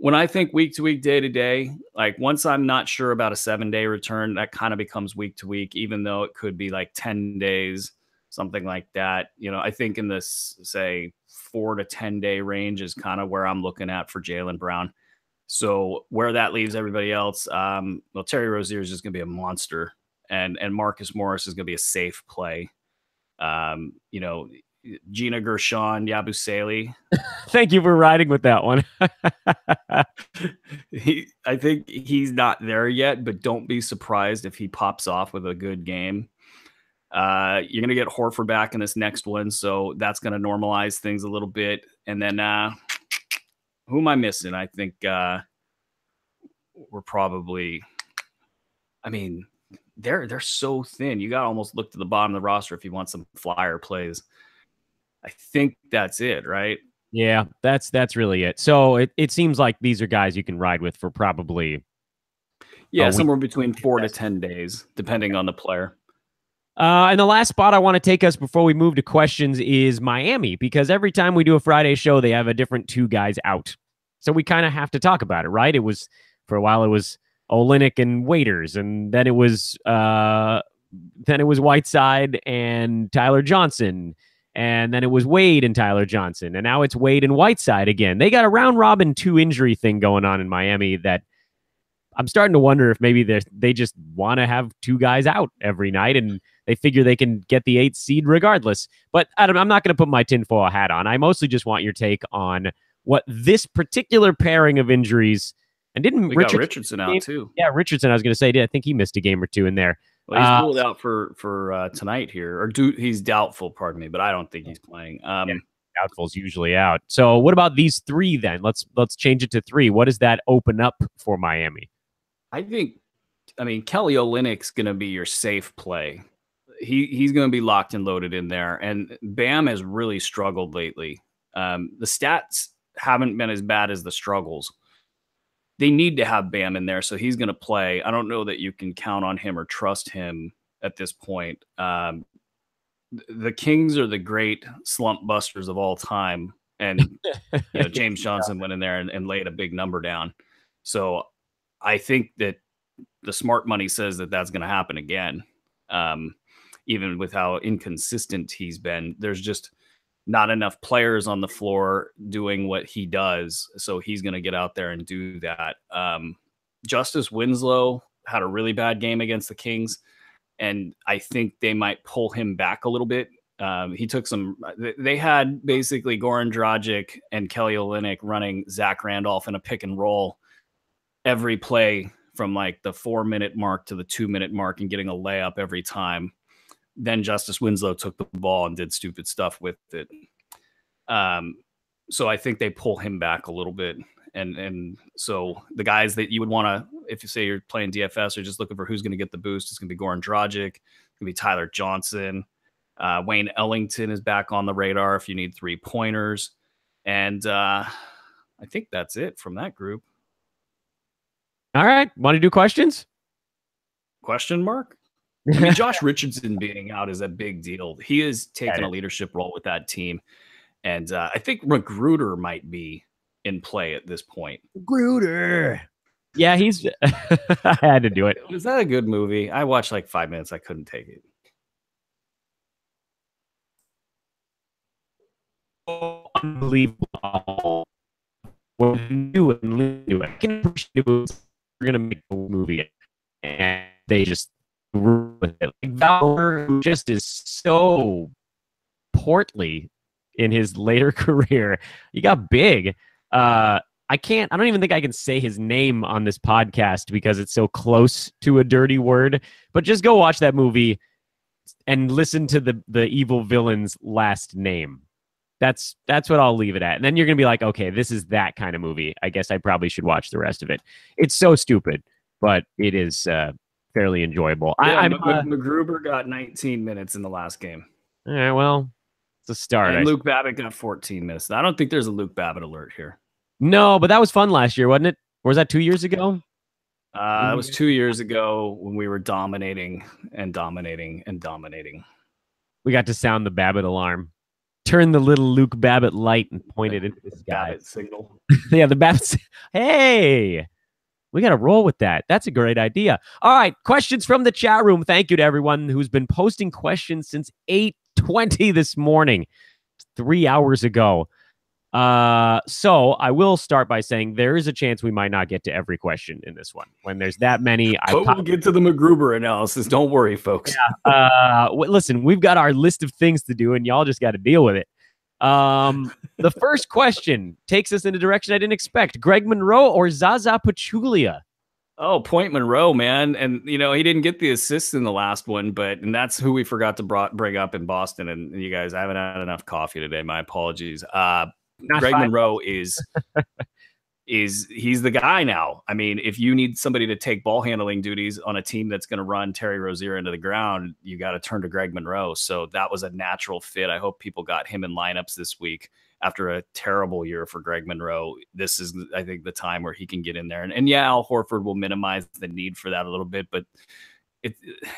When I think week to week, day to day, like once I'm not sure about a 7-day return, that kind of becomes week to week, even though it could be like 10 days, something like that. I think in this, say, 4 to 10 day range is kind of where I'm looking at for Jaylen Brown. So where that leaves everybody else, well, Terry Rozier is just going to be a monster, and Marcus Morris is going to be a safe play. Gina Gershon, Yabusele. Thank you for riding with that one. I think he's not there yet, but don't be surprised if he pops off with a good game. You're going to get Horford back in this next one, so that's going to normalize things a little bit. And then who am I missing? I think we're probably – I mean, they're so thin. You got to almost look to the bottom of the roster if you want some flyer plays. I think that's it, right? Yeah, that's really it. So it seems like these are guys you can ride with for probably somewhere between 4 to 10 days, depending on the player. And the last spot I want to take us before we move to questions is Miami, because every time we do a Friday show, they have a different 2 guys out. So we kind of have to talk about it, right? It was, for a while, it was Olynyk and Waiters, and then it was Whiteside and Tyler Johnson, and then it was Wade and Tyler Johnson, and now it's Wade and Whiteside again. They got a round robin 2 injury thing going on in Miami that I'm starting to wonder if maybe they just want to have 2 guys out every night, and they figure they can get the 8th seed regardless. But Adam, I'm not going to put my tinfoil hat on. I mostly just want your take on what this particular pairing of injuries. And we got Richardson out too. Yeah, Richardson. I was going to say, I think he missed a game or 2 in there. Well, he's ruled out for tonight here, he's doubtful. Pardon me, but I don't think he's playing. Doubtful's usually out. So what about these 3 then? Let's change it to 3. What does that open up for Miami? I mean, Kelly Olynyk's going to be your safe play. He's going to be locked and loaded in there. And Bam has really struggled lately. The stats haven't been as bad as the struggles. They need to have Bam in there, so he's going to play. I don't know that you can count on him or trust him at this point. The Kings are the great slump busters of all time. And James Johnson went in there and laid a big number down. So I think that the smart money says that that's going to happen again. Even with how inconsistent he's been, there's just not enough players on the floor doing what he does. So he's going to get out there and do that. Justice Winslow had a really bad game against the Kings, and I think they might pull him back a little bit. He took they had basically Goran Dragic and Kelly Olynyk running Zach Randolph in a pick and roll every play from like the 4-minute mark to the 2-minute mark and getting a layup every time. Then Justice Winslow took the ball and did stupid stuff with it. So I think they pull him back a little bit. And so the guys that you would want to, if you say you're playing DFS or just looking for who's going to get the boost, it's going to be Goran Dragic. It's going to be Tyler Johnson. Wayne Ellington is back on the radar if you need 3-pointers. And I think that's it from that group. All right. Want to do questions? Question mark? I mean, Josh Richardson being out is a big deal. He is taking a leadership role with that team. And I think Magruder might be in play at this point. Magruder. Yeah, he's I had to do it. Was that a good movie? I watched like 5 minutes. I couldn't take it. Unbelievable. We're going to make a movie. And they just with it. Like Valor, who just is so portly in his later career, he got big. I don't even think I can say his name on this podcast because it's so close to a dirty word, but just go watch that movie and listen to the evil villain's last name. That's what I'll leave it at. And then you're going to be like, okay, this is that kind of movie. I guess I probably should watch the rest of it. It's so stupid, but it is fairly enjoyable. Yeah, McGruber got 19 minutes in the last game. All right, well, it's a start. And Luke Babbitt got 14 minutes. I don't think there's a Luke Babbitt alert here. No, but that was fun last year, wasn't it? Or was that 2 years ago? It was 2 years ago when we were dominating and dominating and dominating. We got to sound the Babbitt alarm. Turn the little Luke Babbitt light and point it into the sky. Babbitt signal. Yeah, the Babbitt. Hey, we got to roll with that. That's a great idea. All right, questions from the chat room. Thank you to everyone who's been posting questions since 8:20 this morning, 3 hours ago. So I will start by saying there is a chance we might not get to every question in this one. When there's that many, we'll get to the McGruber analysis. Don't worry, folks. Yeah. Listen, we've got our list of things to do, and y'all just got to deal with it. The first question takes us in a direction I didn't expect. Greg Monroe or Zaza Pachulia? Oh, Point Monroe, man. And, he didn't get the assist in the last one, and that's who we forgot to bring up in Boston. And you guys, I haven't had enough coffee today. My apologies. Greg Monroe is he's the guy now. I mean, if you need somebody to take ball handling duties on a team that's going to run Terry Rozier into the ground, you got to turn to Greg Monroe. So that was a natural fit. I hope people got him in lineups this week after a terrible year for Greg Monroe. This is, I think, the time where he can get in there. And yeah, Al Horford will minimize the need for that a little bit, but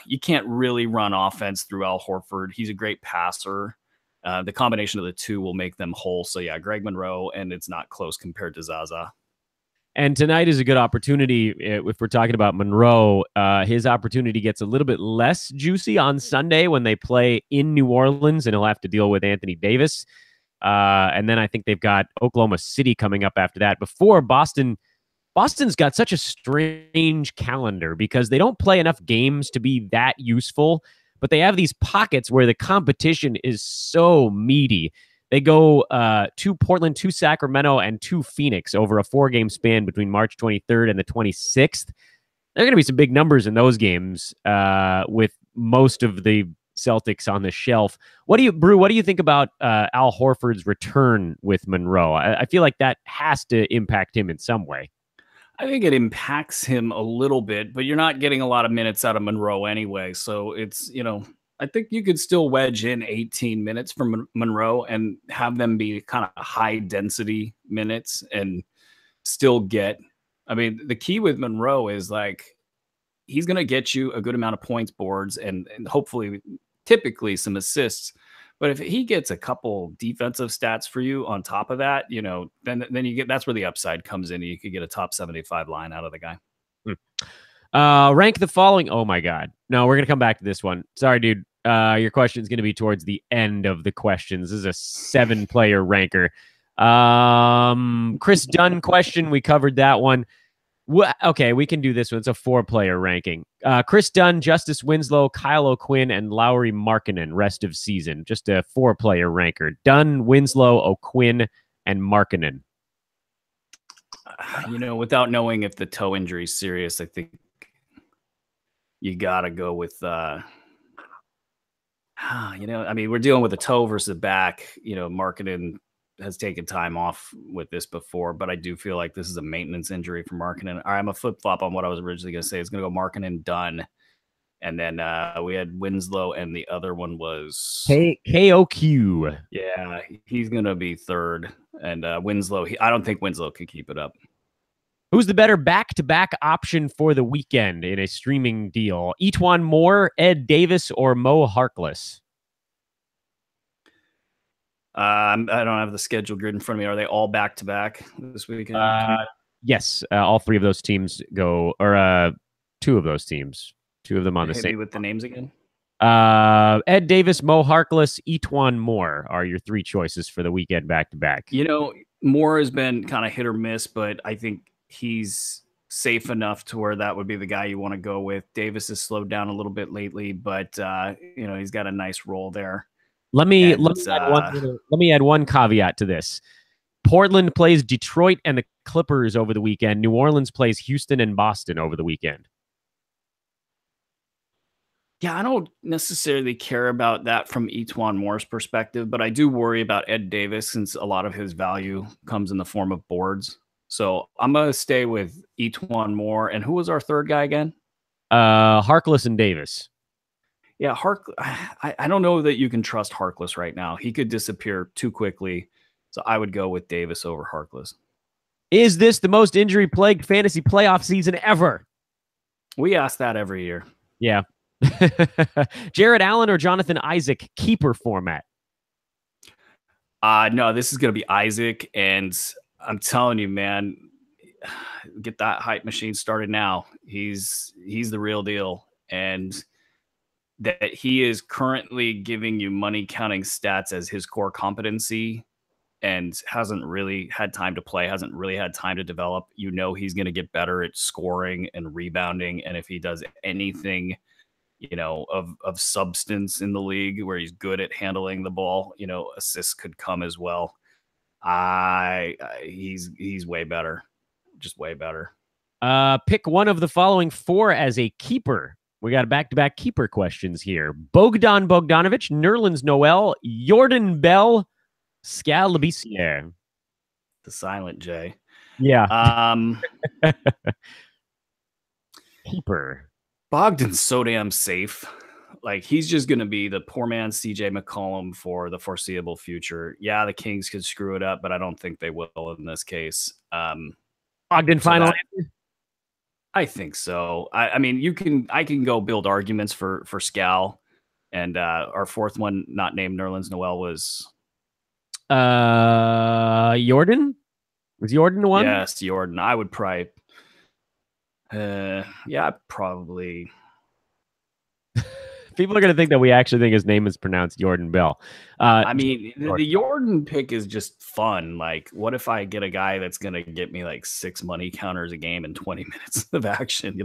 you can't really run offense through Al Horford. He's a great passer. The combination of the two will make them whole. So yeah, Greg Monroe, and it's not close compared to Zaza. And tonight is a good opportunity. If we're talking about Monroe, his opportunity gets a little bit less juicy on Sunday when they play in New Orleans, and he'll have to deal with Anthony Davis. And then I think they've got Oklahoma City coming up after that. Before Boston's got such a strange calendar because they don't play enough games to be that useful, but they have these pockets where the competition is so meaty. They go to Portland, to Sacramento, and to Phoenix over a 4-game span between March 23rd and the 26th. There are going to be some big numbers in those games with most of the Celtics on the shelf. Brew, what do you think about Al Horford's return with Monroe? I feel like that has to impact him in some way. I think it impacts him a little bit, but you're not getting a lot of minutes out of Monroe anyway. So it's, I think you could still wedge in 18 minutes from Monroe and have them be kind of high density minutes and still get, the key with Monroe is like, he's going to get you a good amount of points, boards, and hopefully typically some assists. But if he gets a couple defensive stats for you on top of that, then you get, that's where the upside comes in. You could get a top 75 line out of the guy. Rank the following. Oh my God. No, we're going to come back to this one. Sorry, dude. Your question is going to be towards the end of the questions. This is a 7-player ranker. Chris Dunn question. We covered that one. Okay, we can do this one. It's a 4-player ranking. Chris Dunn, Justice Winslow, Kyle O'Quinn, and Lauri Markkanen rest of season. Just a 4-player ranker. Dunn, Winslow, O'Quinn, and Markkanen. Without knowing if the toe injury is serious, I think you got to go with, we're dealing with a toe versus a back. Markkanen has taken time off with this before, but I do feel like this is a maintenance injury for Markkanen. I'm a flip-flop on what I was originally going to say. It's going to go Markkanen, Dunn, and then we had Winslow, and the other one was KOQ. Yeah, he's going to be third, and Winslow. I don't think Winslow can keep it up. Who's the better back-to-back option for the weekend in a streaming deal? Etuan Moore, Ed Davis, or Mo Harkless? I don't have the schedule grid in front of me. Are they all back-to-back this weekend? Yes, all 3 of those teams go, or 2 of those teams. 2 of them on the same. With the names again? Ed Davis, Mo Harkless, Etuan Moore are your 3 choices for the weekend back-to-back. Moore has been kind of hit or miss, but I think he's safe enough to where that would be the guy you want to go with. Davis has slowed down a little bit lately, but he's got a nice role there. Let me add one caveat to this. Portland plays Detroit and the Clippers over the weekend. New Orleans plays Houston and Boston over the weekend. Yeah, I don't necessarily care about that from Etuan Moore's perspective, but I do worry about Ed Davis since a lot of his value comes in the form of boards. So I'm going to stay with Etuan Moore. And who was our third guy again? Harkless and Davis. Yeah, I don't know that you can trust Harkless right now. He could disappear too quickly. So I would go with Davis over Harkless. Is this the most injury-plagued fantasy playoff season ever? We ask that every year. Yeah. Jared Allen or Jonathan Isaac, keeper format? No, this is gonna be Isaac, and I'm telling you, man, get that hype machine started now. He's the real deal, and that he is currently giving you money counting stats as his core competency and hasn't really had time to play, hasn't really had time to develop. You know he's going to get better at scoring and rebounding, and if he does anything, of substance in the league where he's good at handling the ball, assists could come as well. He's way better, just way better. Pick one of the following four as a keeper. We got back-to-back keeper questions here. Bogdan Bogdanovic, Nerlens Noel, Jordan Bell, Skal Labissiere. The silent J. Yeah. Keeper. Bogdan's so damn safe. Like, he's just going to be the poor man CJ McCollum for the foreseeable future. Yeah, the Kings could screw it up, but I don't think they will in this case. Bogdan final answer? I think so. I mean, I can go build arguments for Skal, and our fourth one, not named Nerlens Noel, was Jordan. Was Jordan the one? Yes, Jordan. I would probably, yeah, probably. People are going to think that we actually think his name is pronounced Jordan Bell. I mean, the Jordan pick is just fun. Like, what if I get a guy that's going to get me like 6 money counters a game and 20 minutes of action,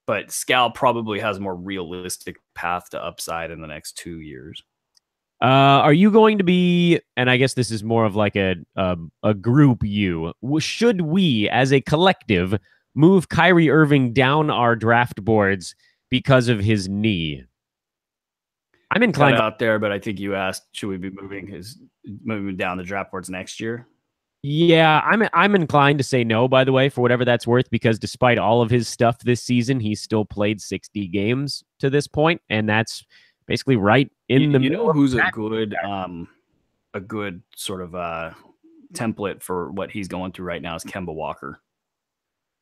But Skal probably has a more realistic path to upside in the next 2 years. Are you going to be, and I guess this is more of like a group you, should we as a collective move Kyrie Irving down our draft boards because of his knee? I'm inclined out there, but I think you asked, should we be moving down the draft boards next year? Yeah, I'm inclined to say no, by the way, for whatever that's worth, because despite all of his stuff this season, he's still played 60 games to this point, and that's basically right in the middle. Who's a good sort of template for what he's going through right now is Kemba Walker.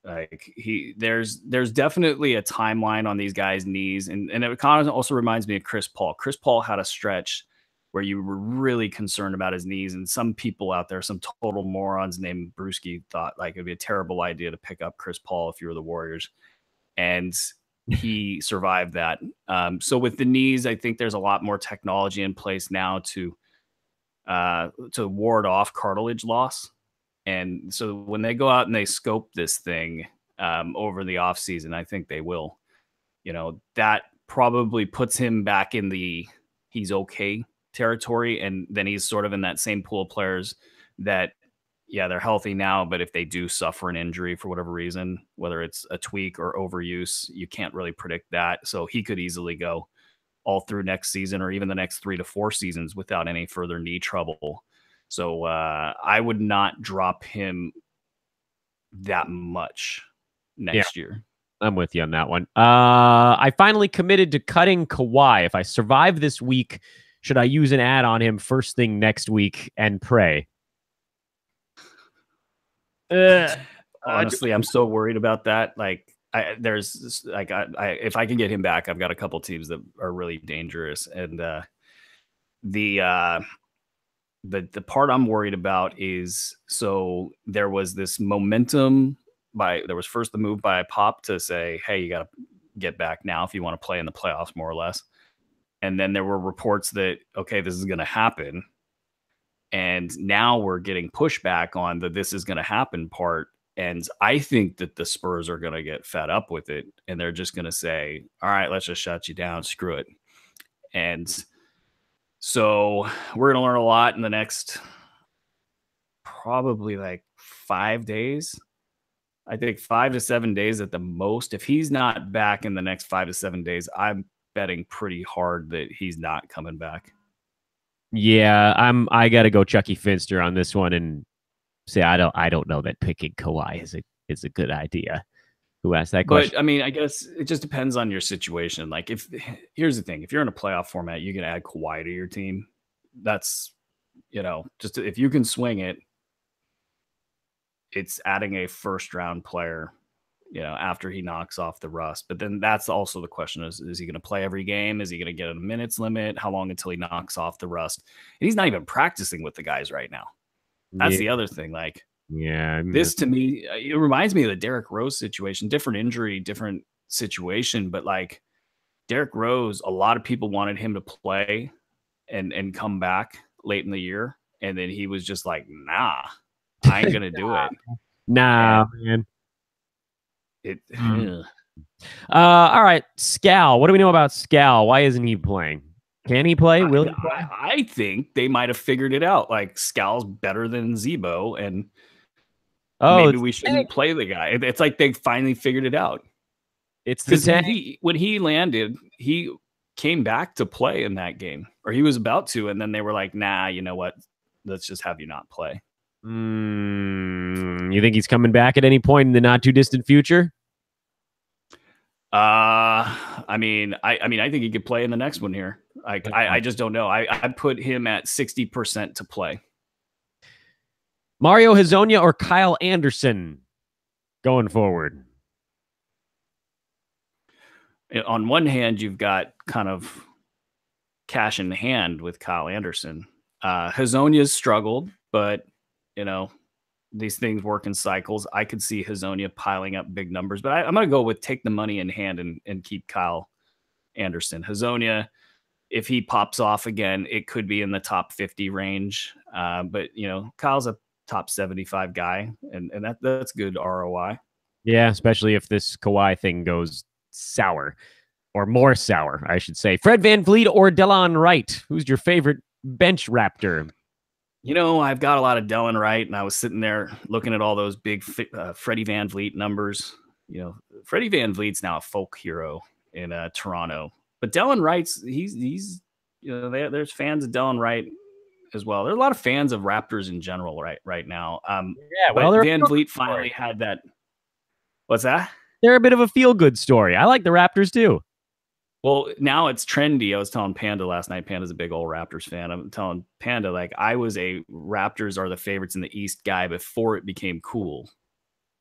Like, there's definitely a timeline on these guys' knees, and it kind of also reminds me of Chris Paul. Chris Paul had a stretch where you were really concerned about his knees, and some people out there, some total morons named Bruski, thought like it'd be a terrible idea to pick up Chris Paul if you were the Warriors, and he survived that. So with the knees, I think there's a lot more technology in place now to ward off cartilage loss. And so when they go out and they scope this thing over the offseason, I think they will. That probably puts him back in the he's okay territory. And then he's sort of in that same pool of players that, yeah, they're healthy now, but if they do suffer an injury for whatever reason, whether it's a tweak or overuse, you can't really predict that. So he could easily go all through next season or even the next 3 to 4 seasons without any further knee trouble. So I would not drop him that much next year. I'm with you on that one. I finally committed to cutting Kawhi. If I survive this week, should I use an ad on him first thing next week and pray? Honestly, I'm so worried about that. Like, if I can get him back, I've got a couple teams that are really dangerous, and the part I'm worried about is, so there was this momentum there was first the move by Pop to say, hey, you got to get back now if you want to play in the playoffs, more or less. And then there were reports that, okay, this is going to happen. And now we're getting pushback on the this is going to happen part. And I think that the Spurs are going to get fed up with it. And they're just going to say, all right, let's just shut you down. Screw it. And so we're going to learn a lot in the next probably like 5 days. I think 5 to 7 days at the most. If he's not back in the next 5 to 7 days, I'm betting pretty hard that he's not coming back. Yeah, I got to go Chucky Finster on this one and say I don't know that picking Kawhi is a good idea. Who asked that question? But I mean, I guess it just depends on your situation. Like, here's the thing, if you're in a playoff format, you can add Kawhi to your team. That's, just if you can swing it, it's adding a first round player after he knocks off the rust. But then that's also the question is he going to play every game? Is he going to get a minutes limit? How long until he knocks off the rust? And he's not even practicing with the guys right now. That's the other thing. Like, this to me, it reminds me of the Derrick Rose situation, different injury, different situation. But like Derrick Rose, a lot of people wanted him to play and come back late in the year. And then he was just like, nah, I ain't going to do it. Nah, man. All right, Scal. What do we know about Scal? Why isn't he playing? Can he play? Will he play? I think they might have figured it out. Like Scal's better than Zebo, and maybe we shouldn't play the guy. It's like they finally figured it out. It's because when he landed, he came back to play in that game, or he was about to, and then they were like, "Nah, you know what? Let's just have you not play." You think he's coming back at any point in the not too distant future? I mean, I think he could play in the next one here. I just don't know. I put him at 60% to play. Mario Hezonja or Kyle Anderson going forward? On one hand, you've got kind of cash in hand with Kyle Anderson. Hezonja's struggled, but these things work in cycles. I could see Hezonja piling up big numbers, but I'm going to go with take the money in hand and keep Kyle Anderson. Hezonja, if he pops off again, it could be in the top 50 range. But Kyle's a top 75 guy, and that's good ROI. Yeah, especially if this Kawhi thing goes sour, or more sour, I should say. Fred VanVleet or Delon Wright? Who's your favorite bench Raptor? I've got a lot of Delon Wright, and I was sitting there looking at all those big Freddie VanVleet numbers. Freddie VanVleet's now a folk hero in Toronto, but Delon Wright's he's there's fans of Delon Wright as well. There's a lot of fans of Raptors in general right now. Well, VanVleet finally had that. What's that? They're a bit of a feel-good story. I like the Raptors too. Well, now it's trendy. I was telling Panda last night. Panda's a big old Raptors fan. I'm telling Panda, like, I was a Raptors are the favorites in the East guy before it became cool.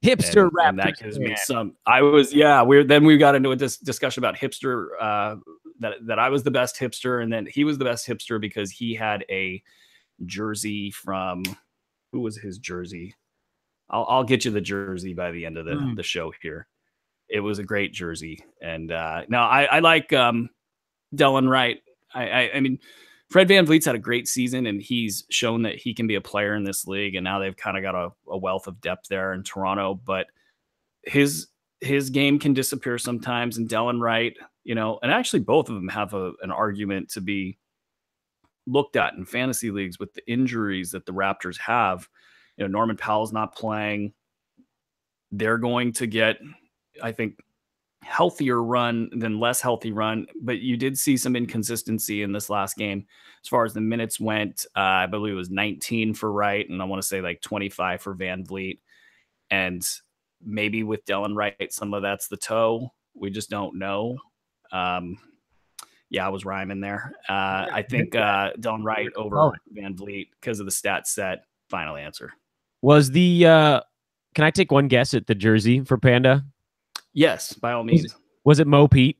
Hipster Raptors. And that gives me some. I was, then we got into a discussion about hipster, that I was the best hipster. And then he was the best hipster because he had a jersey from, who was his jersey? I'll get you the jersey by the end of the show here. It was a great jersey. And now I like Delon Wright. I mean, Fred VanVleet's had a great season, and he's shown that he can be a player in this league. And now they've kind of got a wealth of depth there in Toronto. But his game can disappear sometimes. And Delon Wright, and actually both of them have an argument to be looked at in fantasy leagues with the injuries that the Raptors have. Norman Powell's not playing. They're going to get, I think, healthier run than less healthy run, but you did see some inconsistency in this last game as far as the minutes went. I believe it was 19 for Wright, and I want to say like 25 for VanVleet. And maybe with Delon Wright, some of that's the toe. We just don't know. I was rhyming there. I think Delon Wright over VanVleet because of the stat set. Final answer. Was the can I take one guess at the jersey for Panda? Yes, by all means. Was it Mo Pete?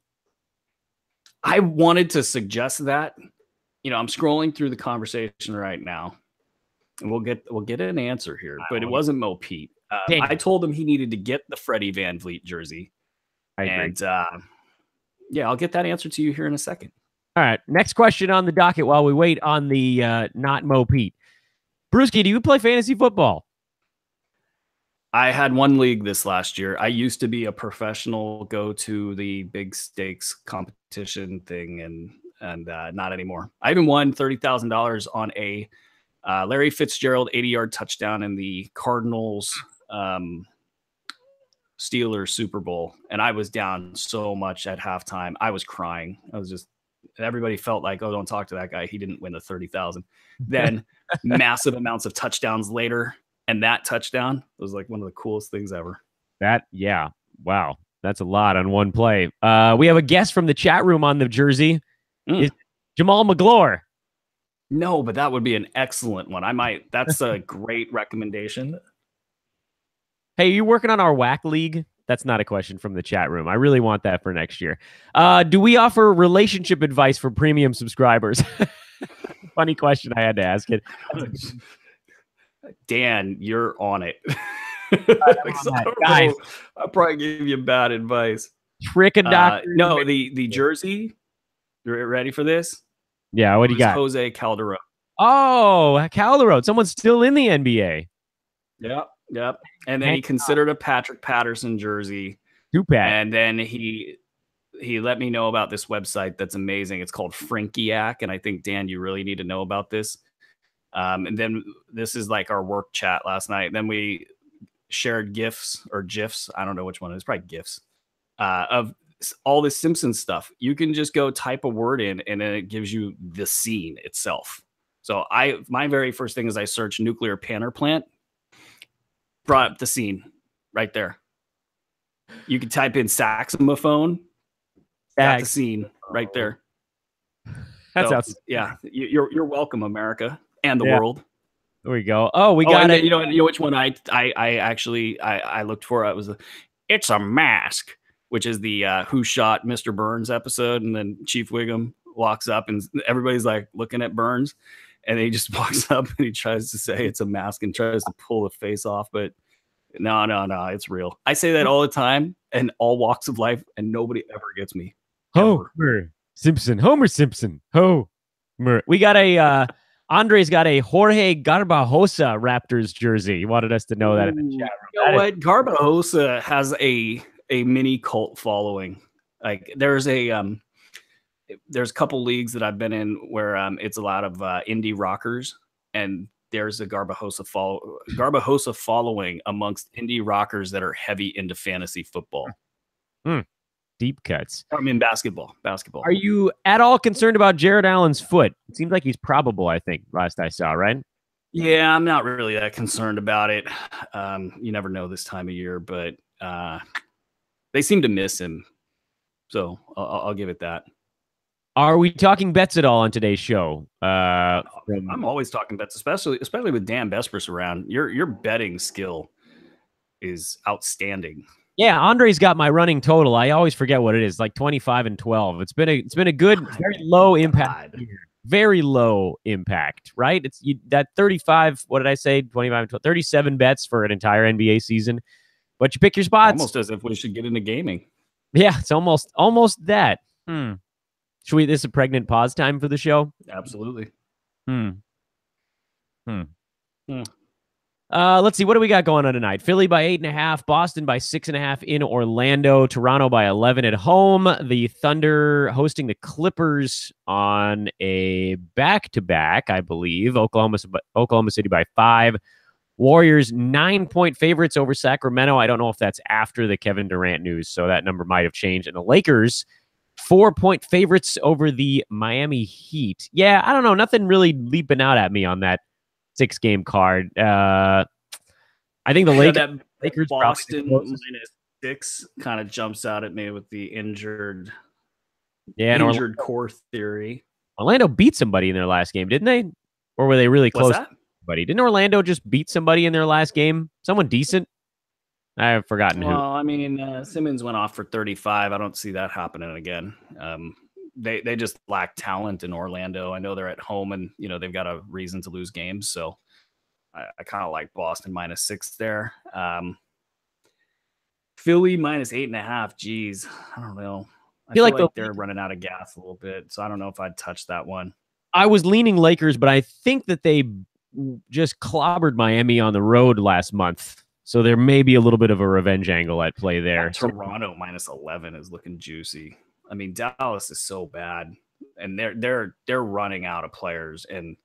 I wanted to suggest that. I'm scrolling through the conversation right now, and we'll get an answer here. But it wasn't Mo Pete. I told him he needed to get the Freddie VanVleet jersey. And I'll get that answer to you here in a second. All right. Next question on the docket while we wait on the not Mo Pete. Bruski, do you play fantasy football? I had one league this last year. I used to be a professional, go to the big stakes competition thing, and not anymore. I even won $30,000 on a Larry Fitzgerald 80-yard touchdown in the Cardinals Steelers Super Bowl, and I was down so much at halftime. I was crying. Everybody felt like, oh, don't talk to that guy. He didn't win the 30,000. Then massive amounts of touchdowns later. And that touchdown was like one of the coolest things ever. Wow. That's a lot on one play. We have a guest from the chat room on the jersey. Is Jamal McGlure. No, but that would be an excellent one. That's a great recommendation. Hey, are you working on our WAC league? That's not a question from the chat room. I really want that for next year. Do we offer relationship advice for premium subscribers? Funny question. I had to ask it. Dan, you're on it. Guys, I'll probably give you bad advice. Trick a doctor. No, the jersey. You're ready for this? Yeah, what do you got? Jose Calderon. Oh, Calderon. Someone's still in the NBA. Yep. And then he considered a Patrick Patterson jersey. And then he let me know about this website that's amazing. It's called Frankiac, and I think, Dan, you really need to know about this. And then this is like our work chat last night. Then we shared GIFs. I don't know which one it is. Probably GIFs of all this Simpsons stuff. You can just go type a word in, and then it gives you the scene itself. So my very first thing is I searched nuclear power plant. Brought up the scene right there. You can type in saxophone. Got the scene right there. That's awesome. Yeah, you're welcome, America and the world. There we go. Oh, we got it. You know which one I actually looked for? It was It's a Mask, which is the Who Shot Mr. Burns episode, and then Chief Wiggum walks up and everybody's like looking at Burns. And he just walks up and he tries to say it's a mask and tries to pull the face off. But no, it's real. I say that all the time in all walks of life, and nobody ever gets me. Homer Simpson. We got Andre's got a Jorge Garbajosa Raptors jersey. He wanted us to know that in the chat room. You know what? Garbajosa has a mini cult following. Like there's a couple leagues that I've been in where it's a lot of indie rockers, and there's a Garbajosa following amongst indie rockers that are heavy into fantasy football. Deep cuts. I mean basketball. Are you at all concerned about Jared Allen's foot? It seems like he's probable, I think, last I saw, right? Yeah, I'm not really that concerned about it. You never know this time of year, but they seem to miss him. So I'll give it that. Are we talking bets at all on today's show? I'm always talking bets, especially with Dan Besbris around. Your betting skill is outstanding. Yeah, Andre's got my running total. I always forget what it is, like 25-12. It's been a good, very low impact. Very low impact, right? It's that 35. What did I say? 25-12, 37 bets for an entire NBA season. But you pick your spots. Almost as if we should get into gaming. Yeah, it's almost that. Should we? This is a pregnant pause time for the show. Absolutely. Let's see. What do we got going on tonight? Philly by 8.5, Boston by 6.5 in Orlando, Toronto by 11 at home. The Thunder hosting the Clippers on a back-to-back, I believe. Oklahoma City by 5. Warriors 9-point favorites over Sacramento. I don't know if that's after the Kevin Durant news, so that number might have changed. And the Lakers 4-point favorites over the Miami Heat. Yeah, I don't know. Nothing really leaping out at me on that 6-game card. I think the Lakers Boston -6 kind of jumps out at me with the injured core theory. Orlando beat somebody in their last game, didn't they? Or were they really close? Didn't Orlando just beat somebody in their last game? Someone decent? I've forgotten who. Well, I mean, Simmons went off for 35. I don't see that happening again. They just lack talent in Orlando. I know they're at home and, they've got a reason to lose games. So I kind of like Boston -6 there. Philly -8.5. Geez, I don't know. I feel like they're running out of gas a little bit. So I don't know if I'd touch that one. I was leaning Lakers, but I think that they just clobbered Miami on the road last month. So there may be a little bit of a revenge angle at play there. Toronto -11 is looking juicy. I mean, Dallas is so bad, and they're running out of players, and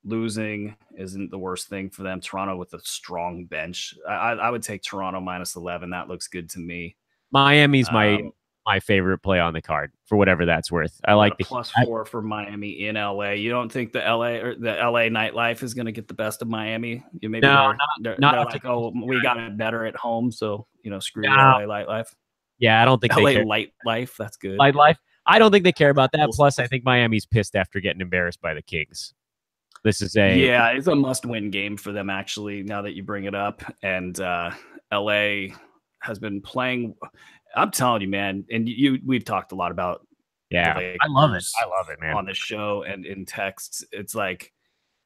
losing isn't the worst thing for them. Toronto with a strong bench. I would take Toronto -11. That looks good to me. Miami's my favorite play on the card for whatever that's worth. I like the +4 for Miami in LA. You don't think the LA nightlife is going to get the best of Miami? They're like, oh, we got it better at home, so screw the LA nightlife. Yeah, I don't think LA light life. That's good. Light life. I don't think they care about that. Plus, I think Miami's pissed after getting embarrassed by the Kings. This is it's a must-win game for them. Actually, now that you bring it up, and LA has been playing. I'm telling you, man, and we've talked a lot about the Yeah, I love it. Lakers I love it, man. on the show and in texts. It's like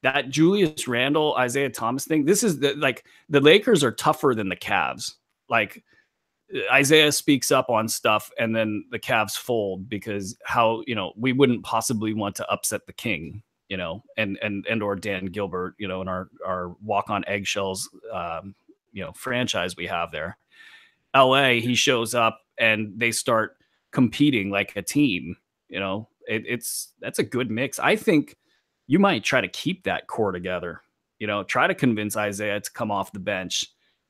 that Julius Randle, Isaiah Thomas thing. This is like the Lakers are tougher than the Cavs. Like Isaiah speaks up on stuff and then the Cavs fold because how, we wouldn't possibly want to upset the king, and or Dan Gilbert, in our walk on eggshells, franchise we have there. LA, he shows up and they start competing like a team, that's a good mix. I think you might try to keep that core together, try to convince Isaiah to come off the bench.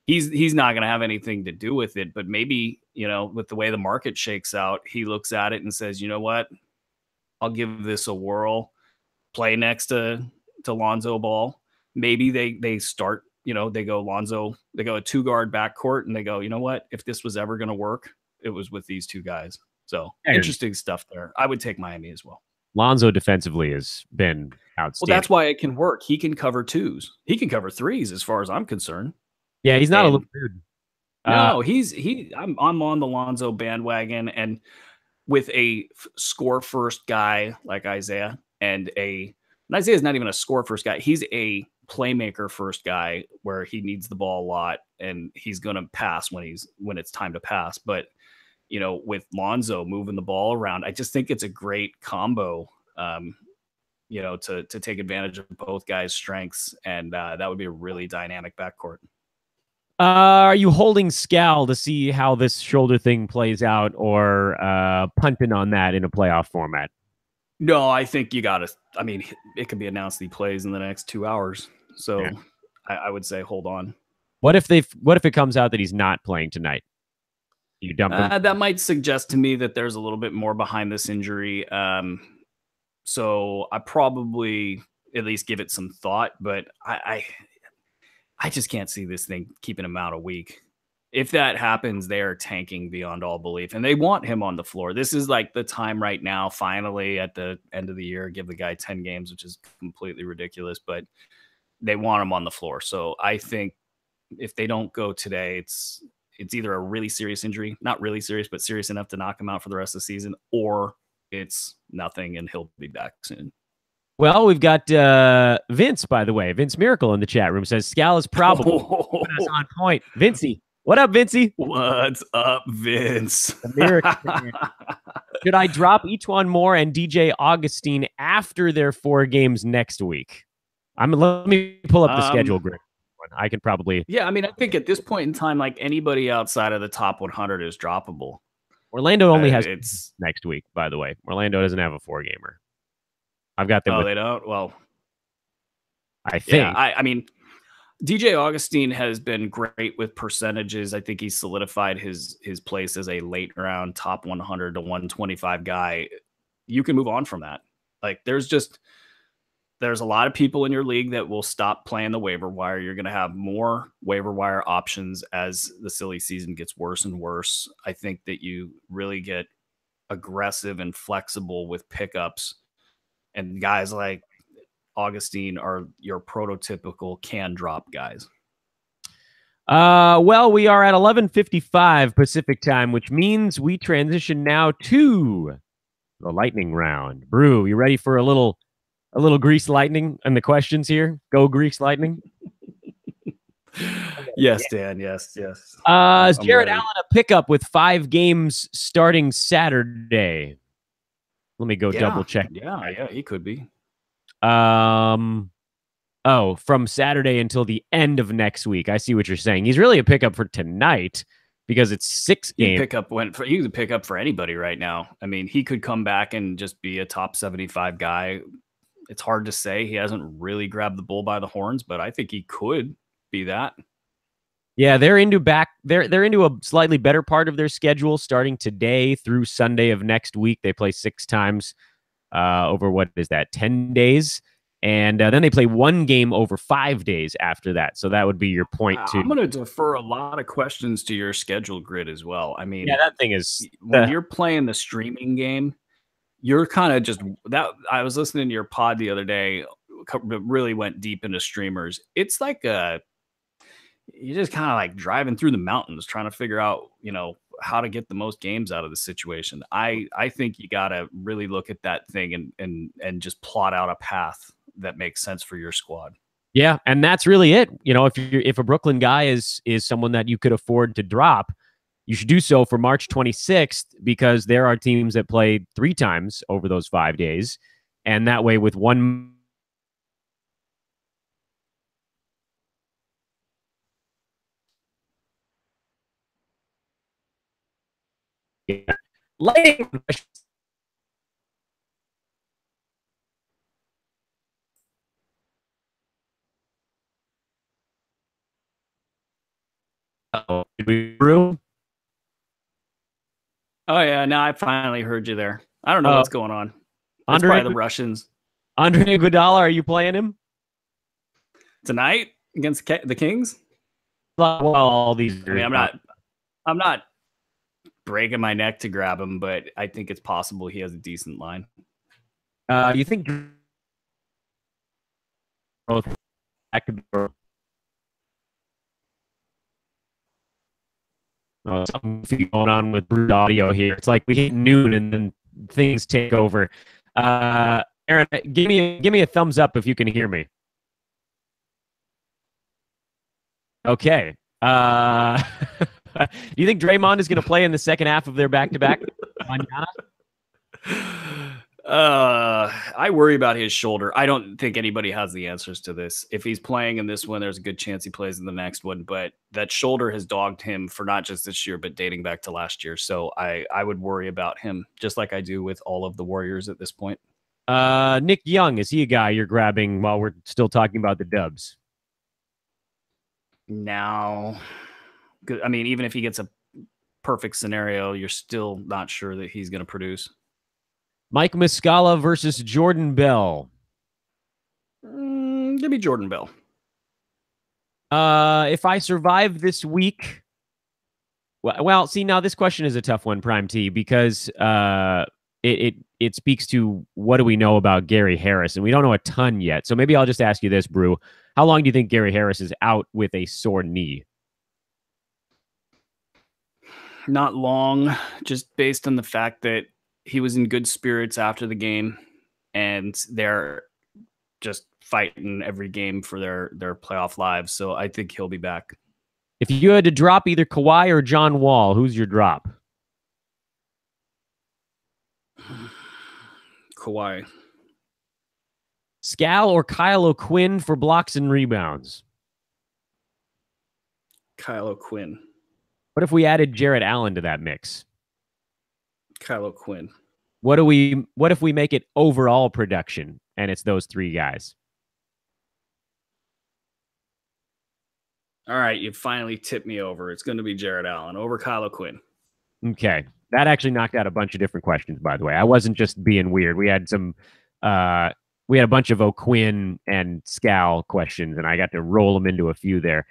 He's not going to have anything to do with it, but maybe, with the way the market shakes out, he looks at it and says, you know what, I'll give this a whirl, play next to Lonzo Ball. Maybe they start, they go Lonzo, they go a 2-guard backcourt and they go, you know what, if this was ever going to work, it was with these two guys. So interesting stuff there. I would take Miami as well. Lonzo defensively has been outstanding. Well, that's why it can work. He can cover 2s. He can cover 3s as far as I'm concerned. Yeah, he's not a little dude. No, I'm on the Lonzo bandwagon, and with a score first guy like Isaiah and Isaiah's not even a score first guy. He's a playmaker first guy where he needs the ball a lot and he's going to pass when it's time to pass. But, with Lonzo moving the ball around, I just think it's a great combo, to take advantage of both guys' strengths. And that would be a really dynamic backcourt. Are you holding Scal to see how this shoulder thing plays out or punting on that in a playoff format? No, I think you got to. I mean, it could be announced he plays in the next 2 hours. So yeah. I would say hold on. What if it comes out that he's not playing tonight? You dump him? That might suggest to me that there's a little bit more behind this injury. So I probably at least give it some thought, but I just can't see this thing keeping him out a week. If that happens, they are tanking beyond all belief, and they want him on the floor. This is like the time right now, finally, at the end of the year, give the guy 10 games, which is completely ridiculous, but they want him on the floor. So I think if they don't go today, it's either a really serious injury, not really serious, but serious enough to knock him out for the rest of the season, or it's nothing and he'll be back soon. Well, we've got Vince, by the way. Vince Miracle in the chat room says Scal is probable. That's on point. Vincey. What up, Vincey? What's up, Vince? Should I drop E'Twaun Moore and DJ Augustine after their 4 games next week? Let me pull up the schedule grid. I can probably. Yeah, I mean, I think at this point in time, like anybody outside of the top 100 is droppable. Orlando only has next week, by the way. Orlando doesn't have a 4-gamer. I've got them. Oh, they don't? Well, I think. Yeah, I mean, DJ Augustine has been great with percentages. I think he's solidified his place as a late round top 100 to 125 guy. You can move on from that. Like there's a lot of people in your league that will stop playing the waiver wire. You're going to have more waiver wire options as the silly season gets worse and worse. I think that you really get aggressive and flexible with pickups. And guys like Augustine are your prototypical can drop guys. Well, we are at 11:55 Pacific time, which means we transition now to the lightning round. Brew, you ready for a little grease lightning and the questions here? Go Grease lightning. Yes, Dan. Yes. Is Jared Allen a pickup with 5 games starting Saturday? Let me go double check. Yeah, he could be. From Saturday until the end of next week. I see what you're saying. He's really a pickup for tonight because it's 6 games. He's a pickup for anybody right now. I mean, he could come back and just be a top 75 guy. It's hard to say. He hasn't really grabbed the bull by the horns, but I think he could be that. Yeah, they're into a slightly better part of their schedule starting today through Sunday of next week. They play 6 times over 10 days. And then they play 1 game over 5 days after that. So that would be your point too. I'm going to defer a lot of questions to your schedule grid as well. I mean, yeah, that thing is when you're playing the streaming game, you're kind of just that. I was listening to your pod the other day, really went deep into streamers. It's like you're just kind of like driving through the mountains trying to figure out, how to get the most games out of the situation. I think you got to really look at that thing and just plot out a path that makes sense for your squad. Yeah, and that's really it. If a Brooklyn guy is someone that you could afford to drop, you should do so for March 26th, because there are teams that play 3 times over those 5 days, and that way with one lighting. Brew? Oh yeah, now I finally heard you there. I don't know what's going on. It's Andre probably the Russians. Andre Iguodala, are you playing him Tonight against the Kings? Well, all these. I mean, I'm not breaking my neck to grab him, but I think it's possible he has a decent line. You think both that could be something going on with Brood Audio here? It's like we hit noon and then things take over. Aaron, give me a thumbs up if you can hear me. Okay. Do you think Draymond is going to play in the second half of their back-to-back? I worry about his shoulder. I don't think anybody has the answers to this. If he's playing in this one, there's a good chance he plays in the next one. But that shoulder has dogged him for not just this year, but dating back to last year. So I would worry about him, just like I do with all of the Warriors at this point. Nick Young, is he a guy you're grabbing while we're still talking about the Dubs? Now, I mean, even if he gets a perfect scenario, you're still not sure that he's going to produce. Mike Muscala versus Jordan Bell. Give me Jordan Bell. If I survive this week, well, see, now this question is a tough one, Prime T, because it speaks to what do we know about Gary Harris, and we don't know a ton yet. So maybe I'll just ask you this, Brew. How long do you think Gary Harris is out with a sore knee? Not long, just based on the fact that he was in good spirits after the game, and they're just fighting every game for their playoff lives. So I think he'll be back. If you had to drop either Kawhi or John Wall, who's your drop? Kawhi. Scal or Kyle O'Quinn for blocks and rebounds? Kyle O'Quinn. What if we added Jarrett Allen to that mix? Kyle O'Quinn. What if we make it overall production and it's those 3 guys? All right, you finally tipped me over. It's going to be Jarrett Allen over Kyle O'Quinn. Okay. That actually knocked out a bunch of different questions, by the way. I wasn't just being weird. We had a bunch of O'Quinn and Scal questions, and I got to roll them into a few there.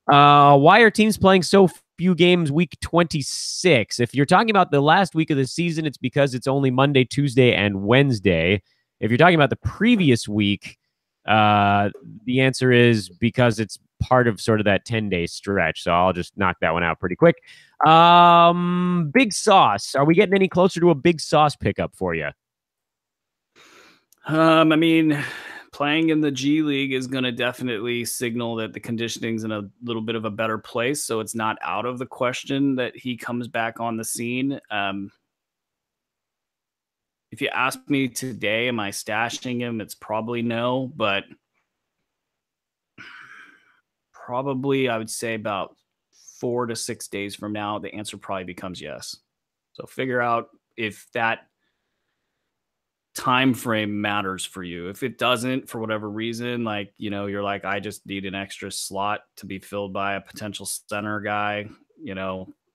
Why are teams playing so few games week 26? If you're talking about the last week of the season, it's because it's only Monday, Tuesday, and Wednesday. If you're talking about the previous week, the answer is because it's part of sort of that 10-day stretch. So I'll just knock that one out pretty quick. Big Sauce. Are we getting any closer to a Big Sauce pickup for you? I mean, playing in the G League is going to definitely signal that the conditioning's in a little bit of a better place. So it's not out of the question that he comes back on the scene. If you ask me today, am I stashing him? It's probably no, but probably I would say about 4 to 6 days from now, the answer probably becomes yes. So figure out if that time frame matters for you. If it doesn't, for whatever reason, like, you're like, I just need an extra slot to be filled by a potential center guy,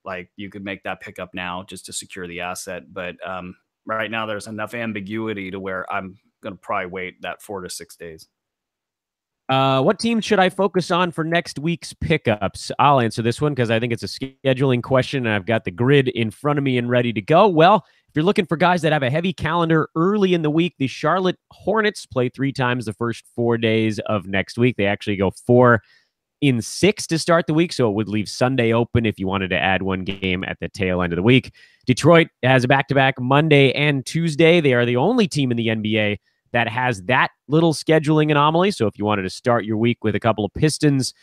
like you could make that pickup now just to secure the asset. But right now there's enough ambiguity to where I'm going to probably wait that 4 to 6 days. What team should I focus on for next week's pickups? I'll answer this one because I think it's a scheduling question, and I've got the grid in front of me and ready to go. Well, if you're looking for guys that have a heavy calendar early in the week, the Charlotte Hornets play 3 times the first 4 days of next week. They actually go 4 in 6 to start the week, so it would leave Sunday open if you wanted to add one game at the tail end of the week. Detroit has a back-to-back Monday and Tuesday. They are the only team in the NBA that has that little scheduling anomaly. So if you wanted to start your week with a couple of Pistons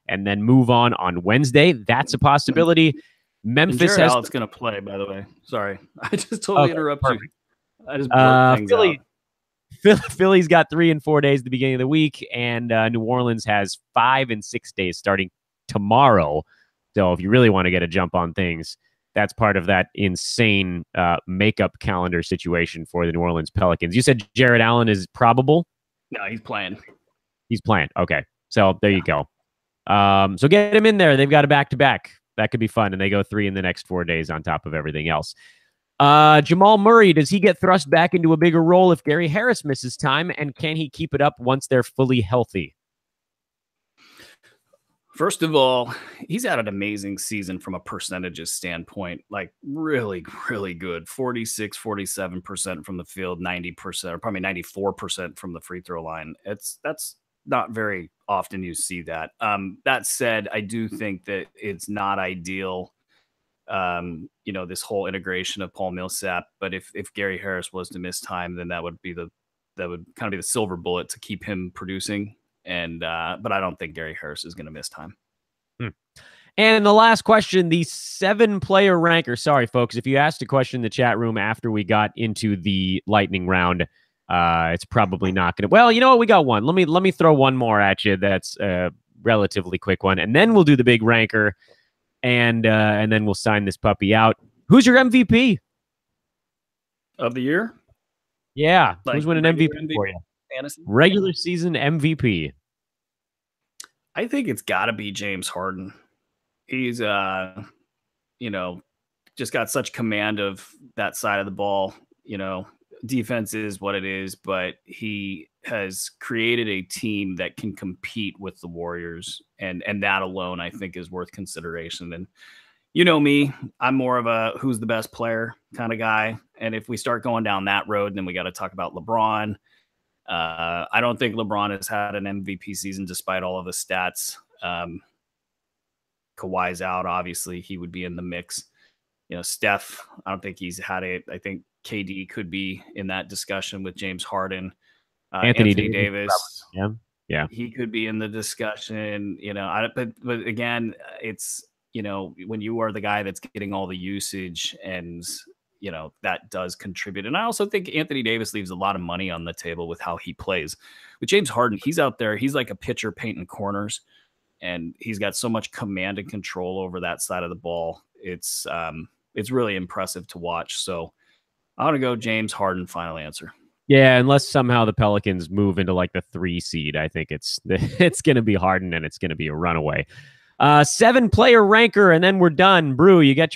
and then move on Wednesday, that's a possibility. Memphis Jared has Allen's going to play, by the way. Sorry. I just totally interrupted you. I just things Philly, out. Philly's got 3 and 4 days at the beginning of the week, and New Orleans has 5 and 6 days starting tomorrow. So if you really want to get a jump on things, that's part of that insane makeup calendar situation for the New Orleans Pelicans. You said Jared Allen is probable? No, he's playing. He's playing. Okay. So there you go. So get him in there. They've got a back-to-back. That could be fun, and they go 3 in the next 4 days on top of everything else. Jamal Murray, does he get thrust back into a bigger role if Gary Harris misses time, and can he keep it up once they're fully healthy? First of all, he's had an amazing season from a percentages standpoint, like really, really good. 46, 47% from the field, 90%, or probably 94% from the free throw line. That's not very often you see that. That said, I do think that it's not ideal, this whole integration of Paul Millsap. But if Gary Harris was to miss time, then that would kind of be the silver bullet to keep him producing. And but I don't think Gary Harris is going to miss time. And the last question, the 7-player ranker. Sorry, folks, if you asked a question in the chat room after we got into the lightning round, it's probably not going to. Well, you know what? We got one. Let me throw one more at you. That's a relatively quick one, and then we'll do the big ranker, and then we'll sign this puppy out. Who's your MVP of the year? Yeah, who's winning MVP for you? Fantasy? Regular season MVP. I think it's got to be James Harden. He's, just got such command of that side of the ball. Defense is what it is, but he has created a team that can compete with the Warriors, and that alone, I think, is worth consideration. And you know me, I'm more of a who's the best player kind of guy. And if we start going down that road, then we got to talk about LeBron. I don't think LeBron has had an MVP season despite all of the stats. Kawhi's out. Obviously, he would be in the mix. Steph, I don't think he's had it. I think KD could be in that discussion with James Harden. Anthony Davis. Yeah. He could be in the discussion, but again, it's, when you are the guy that's getting all the usage, and that does contribute. And I also think Anthony Davis leaves a lot of money on the table with how he plays. With James Harden, he's out there, he's like a pitcher painting corners, and he's got so much command and control over that side of the ball. It's really impressive to watch. So I'm going to go James Harden, final answer. Yeah, unless somehow the Pelicans move into like the 3 seed, I think it's going to be Harden, and it's going to be a runaway. 7-player ranker, and then we're done. Brew, you got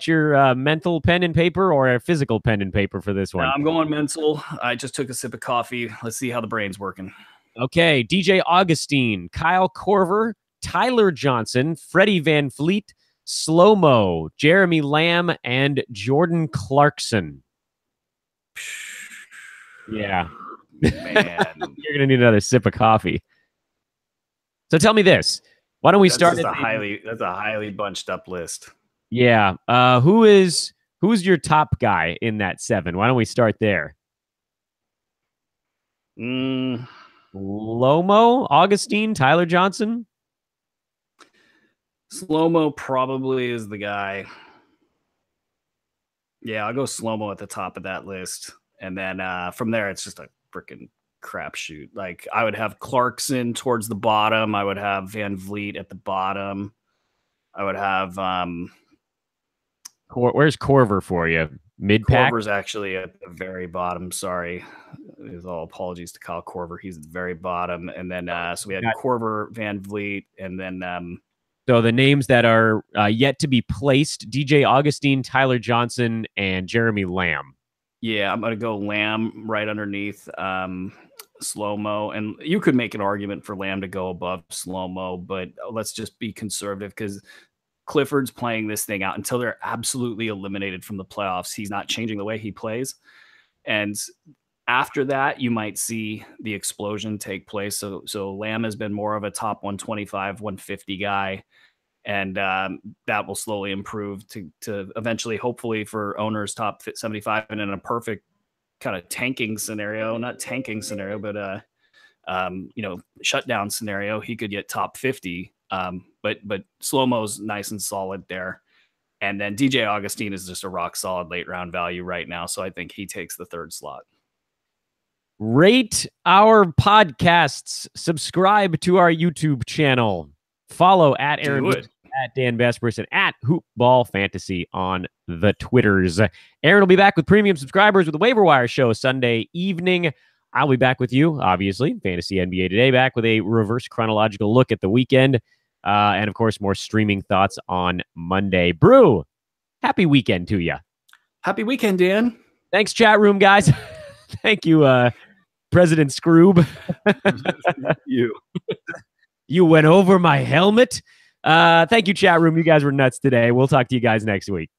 your mental pen and paper or a physical pen and paper for this one? I'm going mental. I just took a sip of coffee. Let's see how the brain's working. Okay, DJ Augustine, Kyle Korver, Tyler Johnson, Freddie Van Fleet, Slow-Mo, Jeremy Lamb, and Jordan Clarkson. Yeah. Man. You're going to need another sip of coffee. So tell me this. Why don't we start? That's a highly bunched up list. Yeah. Who's your top guy in that 7? Why don't we start there? Lomo, Augustine, Tyler Johnson. Slow-Mo probably is the guy. Yeah, I'll go Slow-Mo at the top of that list. And then from there, it's just a freaking crapshoot. Like, I would have Clarkson towards the bottom. I would have Van Vliet at the bottom. I would have where's Korver for you? Mid-pack? Korver's actually at the very bottom. Sorry. With all apologies to Kyle Korver. He's at the very bottom. And then so we had Korver, Van Vliet, and then so the names that are yet to be placed: DJ Augustine, Tyler Johnson, and Jeremy Lamb. Yeah, I'm going to go Lamb right underneath Slow-Mo. And you could make an argument for Lamb to go above Slow-Mo, but let's just be conservative because Clifford's playing this thing out until they're absolutely eliminated from the playoffs. He's not changing the way he plays. And After that, you might see the explosion take place. So Lamb has been more of a top 125, 150 guy, and that will slowly improve to eventually, hopefully, for owners top 75. And in a perfect kind of tanking scenario, not tanking scenario, but shutdown scenario, he could get top 50. But Slow-Mo's nice and solid there. And then DJ Augustine is just a rock solid late round value right now. So I think he takes the third slot. Rate our podcasts. Subscribe to our YouTube channel. Follow at Aaron, at Dan Besbris, and at Hoopball Fantasy on the Twitters. Aaron will be back with premium subscribers with the Waiver Wire show Sunday evening. I'll be back with you, obviously, Fantasy NBA Today, back with a reverse chronological look at the weekend. And, of course, more streaming thoughts on Monday. Brew, happy weekend to you. Happy weekend, Dan. Thanks, chat room, guys. Thank you, President Scroob. You went over my helmet. Thank you, chat room. You guys were nuts today. We'll talk to you guys next week.